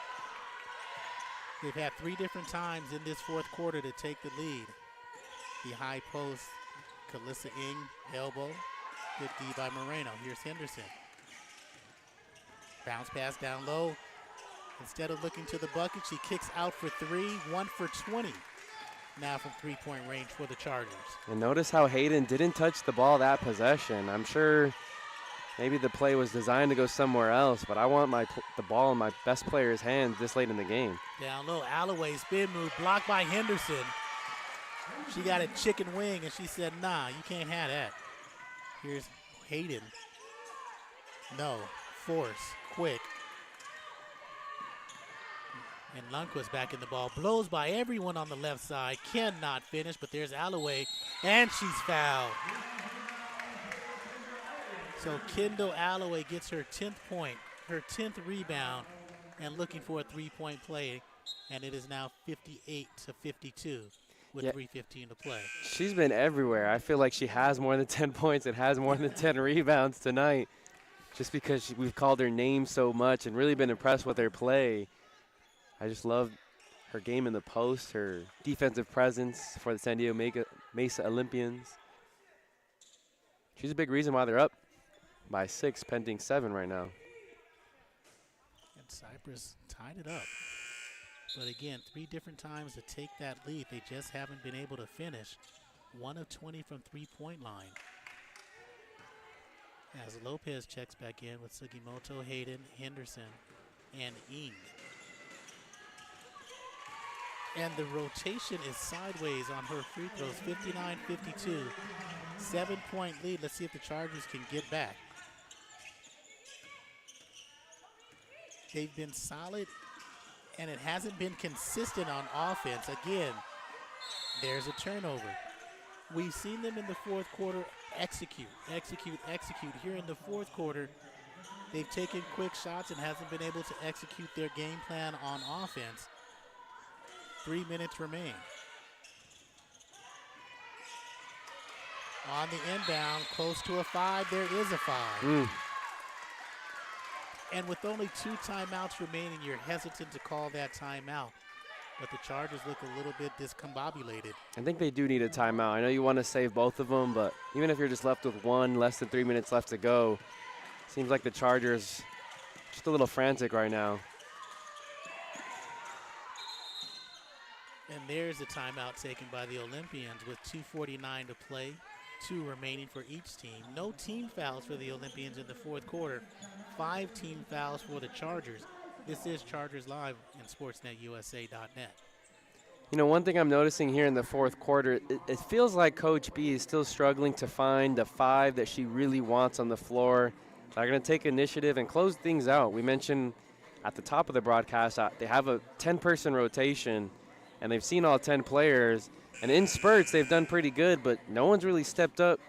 They've had 3 different times in this fourth quarter to take the lead. The high post, Kalissa Ing, elbow. Good D by Moreno. Here's Henderson. Bounce pass down low. Instead of looking to the bucket, she kicks out for 3, 1 for 20. Now from three-point range for the Chargers. And notice how Hayden didn't touch the ball that possession. I'm sure maybe the play was designed to go somewhere else, but I want the ball in my best player's hands this late in the game. Down low, Alloway spin move, blocked by Henderson. She got a chicken wing, and she said, nah, you can't have that. Here's Hayden. No, force, quick. And Lundquist back in the ball. Blows by everyone on the left side. Cannot finish, but there's Alloway, and she's fouled. So Kendall Alloway gets her 10th point, her 10th rebound, and looking for a three-point play, and it is now 58-52 with 3:15 to play. She's been everywhere. I feel like she has more than 10 points and has more than 10 rebounds tonight just because we've called her name so much and really been impressed with her play. I just love her game in the post, her defensive presence for the San Diego Mesa Olympians. She's a big reason why they're up by 6, pending 7 right now. And Cypress tied it up. But again, 3 different times to take that lead. They just haven't been able to finish. 1 of 20 from three-point line. As Lopez checks back in with Sugimoto, Hayden, Henderson, and Ing. And the rotation is sideways on her free throws, 59-52. 7-point lead. Let's see if the Chargers can get back. They've been solid, and it hasn't been consistent on offense. Again, there's a turnover. We've seen them in the fourth quarter execute. Here in the fourth quarter, they've taken quick shots and hasn't been able to execute their game plan on offense. 3 minutes remain. On the inbound, close to a 5, there is a 5. And with only 2 timeouts remaining, you're hesitant to call that timeout. But the Chargers look a little bit discombobulated. I think they do need a timeout. I know you want to save both of them, but even if you're just left with one, less than 3 minutes left to go, seems like the Chargers just a little frantic right now. And there's a timeout taken by the Olympians with 2:49 to play, 2 remaining for each team. No team fouls for the Olympians in the fourth quarter. 5 team fouls for the Chargers. This is Chargers Live in SportsNetUSA.net. You know, one thing I'm noticing here in the fourth quarter, it feels like Coach B is still struggling to find the 5 that she really wants on the floor. They're going to take initiative and close things out. We mentioned at the top of the broadcast, they have a 10-person rotation, and they've seen all 10 players. And in spurts, they've done pretty good, but no one's really stepped up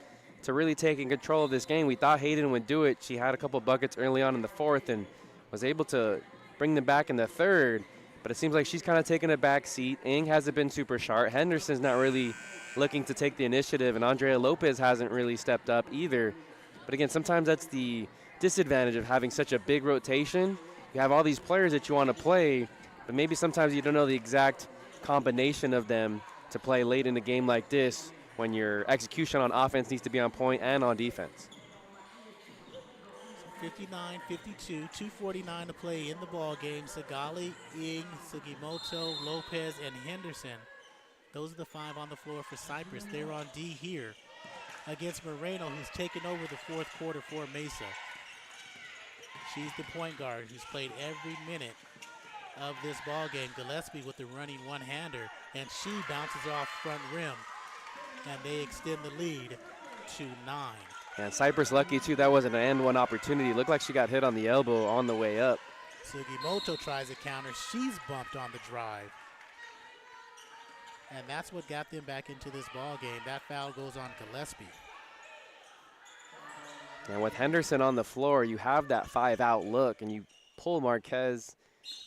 to really taking control of this game. We thought Hayden would do it. She had a couple buckets early on in the fourth and was able to bring them back in the third. But it seems like she's kind of taking a back seat. Ng hasn't been super sharp. Henderson's not really looking to take the initiative, and Andrea Lopez hasn't really stepped up either. But again, sometimes that's the disadvantage of having such a big rotation. You have all these players that you want to play, but maybe sometimes you don't know the exact combination of them to play late in a game like this when your execution on offense needs to be on point and on defense. 59-52, 2:49 to play in the ball game. Sagali, Ng, Sugimoto, Lopez, and Henderson. Those are the 5 on the floor for Cypress. They're on D here against Moreno, who's taken over the fourth quarter for Mesa. She's the point guard who's played every minute of this ball game. Gillespie with the running one-hander, and she bounces off front rim, and they extend the lead to 9. And Cypress lucky, too. That wasn't an and-one opportunity. Looked like she got hit on the elbow on the way up. Sugimoto tries a counter. She's bumped on the drive. And that's what got them back into this ball game. That foul goes on Gillespie. And with Henderson on the floor, you have that 5-out look, and you pull Marquez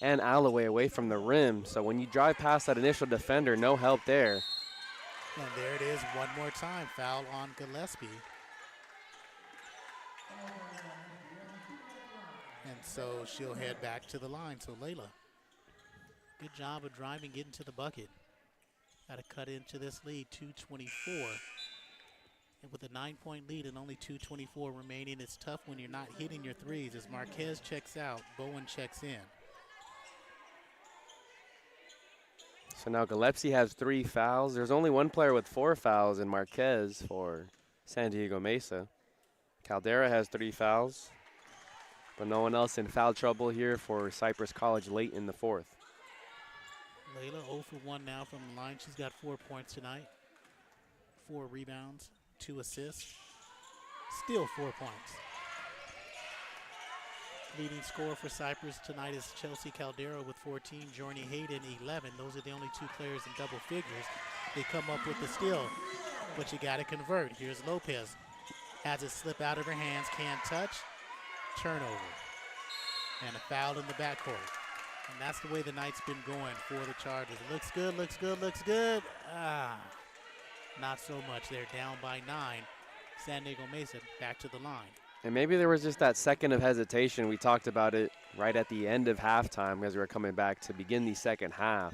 and Alloway away from the rim. So when you drive past that initial defender, no help there. And there it is one more time. Foul on Gillespie. And so she'll head back to the line. So Layla, good job of driving, getting to the bucket. Got to cut into this lead, 2:24. And with a 9-point lead and only 2:24 remaining, it's tough when you're not hitting your threes. As Marquez checks out, Bowen checks in. So now Gillespie has 3 fouls. There's only one player with 4 fouls in Marquez for San Diego Mesa. Caldera has 3 fouls, but no one else in foul trouble here for Cypress College late in the fourth. Layla 0 for 1 now from the line. She's got 4 points tonight, 4 rebounds, 2 assists, still 4 points. Leading scorer for Cypress tonight is Chelsea Caldera with 14, Jorney Hayden 11. Those are the only 2 players in double figures. They come up with the steal, but you got to convert. Here's Lopez. Has it slip out of her hands, can't touch, turnover. And a foul in the backcourt. And that's the way the night's been going for the Chargers. Looks good, looks good, looks good. Not so much. They're down by 9. San Diego Mesa back to the line. And maybe there was just that second of hesitation. We talked about it right at the end of halftime as we were coming back to begin the second half.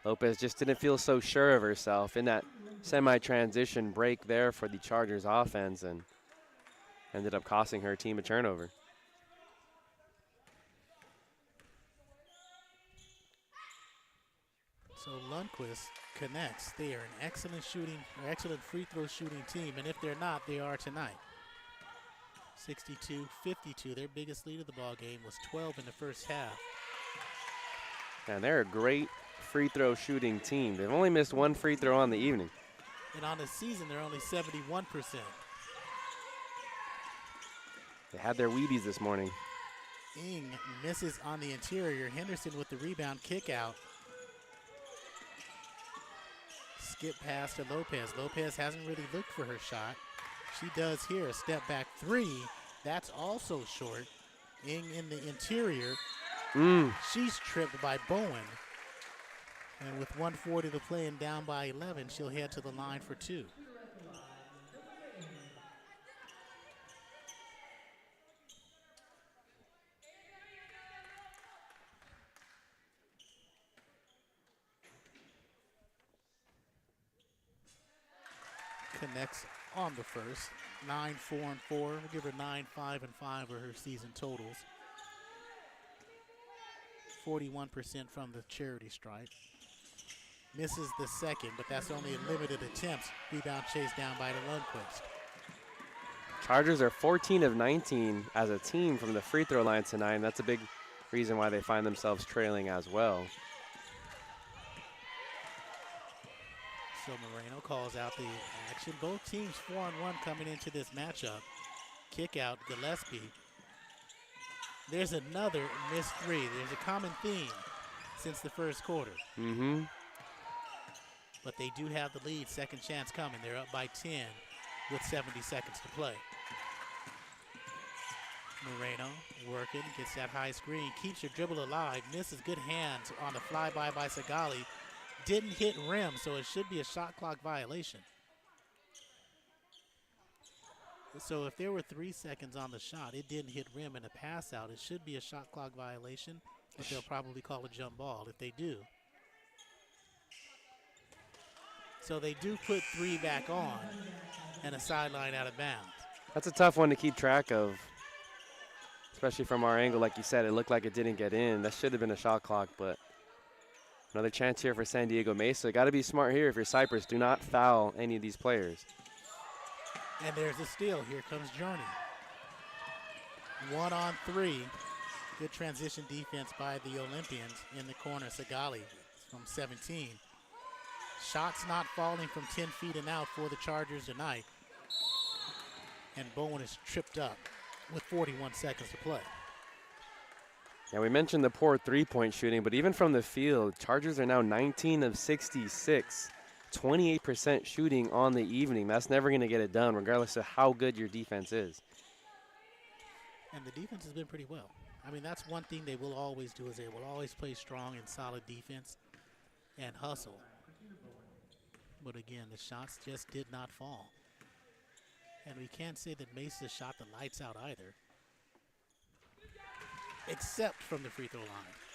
Lopez just didn't feel so sure of herself in that semi-transition break there for the Chargers offense and ended up costing her team a turnover. So Lundquist connects. They are an excellent free throw shooting team, and if they're not, they are tonight. 62-52. Their biggest lead of the ball game was 12 in the first half. And they're a great free throw shooting team. They've only missed 1 free throw on the evening. And on the season, they're only 71%. They had their Weebies this morning. Ng misses on the interior. Henderson with the rebound kick out. Skip pass to Lopez. Lopez hasn't really looked for her shot. She does here, a step back 3. That's also short. Ng in the interior. She's tripped by Bowen. And with 1:40 to play and down by 11, she'll head to the line for 2. connects on the first. 9, 4, and 4. We'll give her 9, 5, and 5 are her season totals. 41% from the charity stripe. Misses the second, but that's only limited attempts. Rebound chased down by the Lundquist. Chargers are 14 of 19 as a team from the free throw line tonight, and that's a big reason why they find themselves trailing as well. So Moreno calls out the action. Both teams 4-1 coming into this matchup. Kick out Gillespie. There's another missed three. There's a common theme since the first quarter. Mm-hmm. But they do have the lead. Second chance coming. They're up by 10 with 70 seconds to play. Moreno working, gets that high screen, keeps her dribble alive, misses. Good hands on the flyby by Sagali. Didn't hit rim, so it should be a shot clock violation. So if there were 3 seconds on the shot, it didn't hit rim and a pass out, it should be a shot clock violation, but they'll probably call a jump ball if they do. So they do put 3 back on and a sideline out of bounds. That's a tough one to keep track of, especially from our angle. Like you said, it looked like it didn't get in. That should have been a shot clock, but another chance here for San Diego Mesa. Got to be smart here if you're Cypress. Do not foul any of these players. And there's a steal. Here comes Journey. 1 on 3. Good transition defense by the Olympians in the corner. Sagali from 17. Shots not falling from 10 feet and out for the Chargers tonight. And Bowen is tripped up with 41 seconds to play. Yeah, we mentioned the poor three-point shooting, but even from the field, Chargers are now 19 of 66, 28% shooting on the evening. That's never going to get it done, regardless of how good your defense is. And the defense has been pretty well. I mean, that's one thing they will always do is they will always play strong and solid defense and hustle. But again, the shots just did not fall. And we can't say that Mesa shot the lights out either. Except from the free throw line.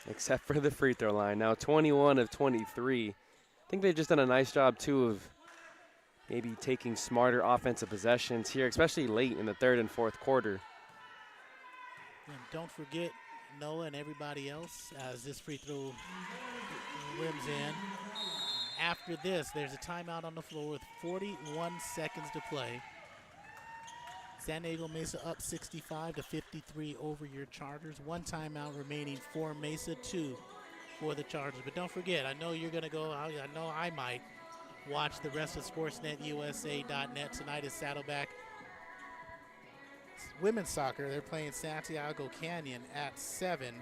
Except for the free throw line. Now 21 of 23. I think they've just done a nice job, too, of maybe taking smarter offensive possessions here, especially late in the third and fourth quarter. And don't forget Noah and everybody else as this free throw rims in. After this, there's a timeout on the floor with 41 seconds to play. San Diego Mesa up 65-53 over your Chargers. 1 timeout remaining for Mesa, 2 for the Chargers. But don't forget, I know you're going to go, I know I might watch the rest of SportsNetUSA.net. Tonight is Saddleback women's soccer. They're playing Santiago Canyon at 7.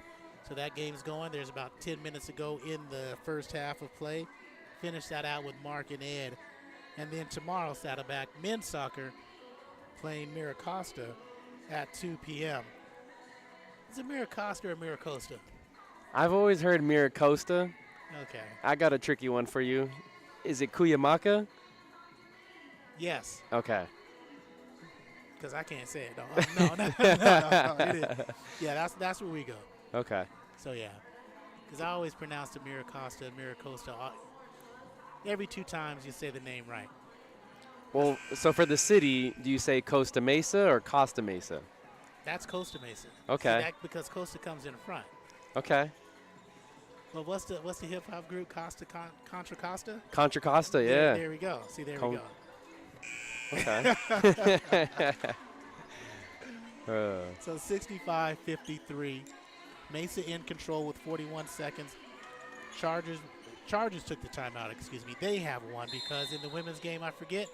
So that game's going. There's about 10 minutes to go in the first half of play. Finish that out with Mark and Ed. And then tomorrow, Saddleback men's soccer playing Miracosta at 2 p.m. Is it Miracosta or Miracosta? I've always heard Miracosta. Okay. I got a tricky one for you. Is it Cuyamaca? Yes. Okay. Because I can't say it. No, it is. Yeah, that's where we go. Okay. So, yeah. Because I always pronounce the Miracosta and Miracosta. Every 2 times you say the name right. Well, so for the city, do you say Costa Mesa or Costa Mesa? That's Costa Mesa. Okay. See, that because Costa comes in front. Okay. Well, what's the hip hop group? Contra Costa? Contra Costa, yeah. There we go. See, there we go. Okay. So 65-53. Mesa in control with 41 seconds. Chargers took the timeout, excuse me. They have one because in the women's game, I forget,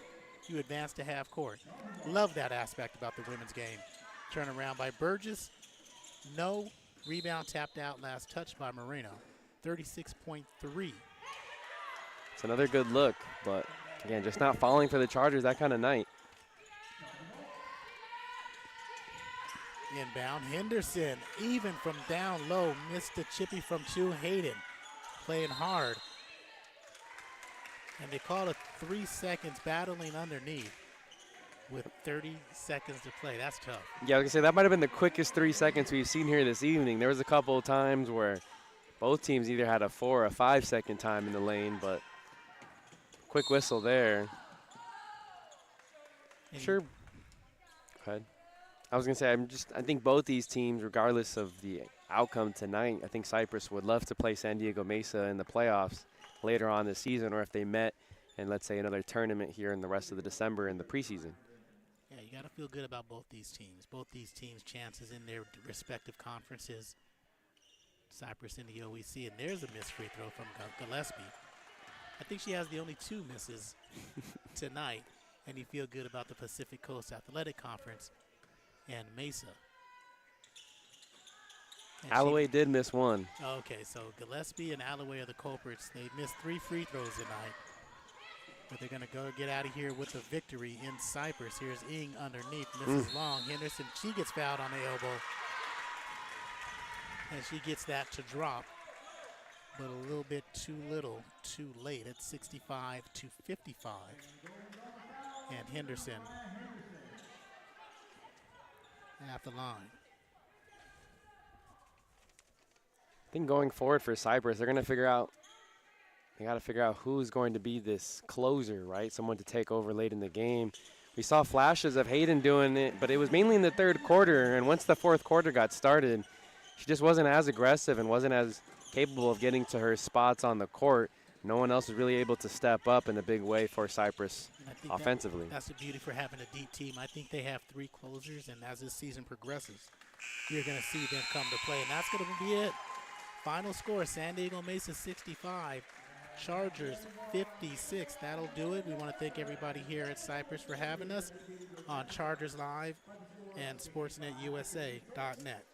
you advance to half court. Love that aspect about the women's game. Turn around by Burgess. No. Rebound tapped out, last touch by Moreno. 36.3. It's another good look, but again, just not falling for the Chargers that kind of night. Inbound, Henderson, even from down low, missed the chippy from 2. Hayden playing hard. And they call it 3 seconds battling underneath with 30 seconds to play. That's tough. Yeah, like I say, that might have been the quickest 3 seconds we've seen here this evening. There was a couple of times where both teams either had a 4 or a 5 second time in the lane, but quick whistle there. Sure. Go ahead. I was gonna say I think both these teams, regardless of the outcome tonight, I think Cypress would love to play San Diego Mesa in the playoffs later on this season, or if they met in, let's say, another tournament here in the rest of the December in the preseason. Yeah, you got to feel good about both these teams. Both these teams' chances in their respective conferences. Cypress in the OEC, and there's a missed free throw from Gillespie. I think she has the only 2 misses tonight, and you feel good about the Pacific Coast Athletic Conference and Mesa. And Alloway did miss one. Okay, so Gillespie and Alloway are the culprits. They missed 3 free throws tonight, but they're going to go get out of here with a victory in Cypress. Here's Ing underneath, misses long. Henderson, she gets fouled on the elbow, and she gets that to drop, but a little bit too little, too late. It's 65 to 55, and Henderson at the line. I think going forward for Cypress, they got to figure out who's going to be this closer, right? Someone to take over late in the game. We saw flashes of Hayden doing it, but it was mainly in the third quarter. And once the fourth quarter got started, she just wasn't as aggressive and wasn't as capable of getting to her spots on the court. No one else was really able to step up in a big way for Cypress offensively. That's the beauty for having a deep team. I think they have 3 closers, and as this season progresses, you're going to see them come to play, and that's going to be it. Final score, San Diego Mesa 65, Chargers 56. That'll do it. We want to thank everybody here at Cypress for having us on Chargers Live and SportsNetUSA.net.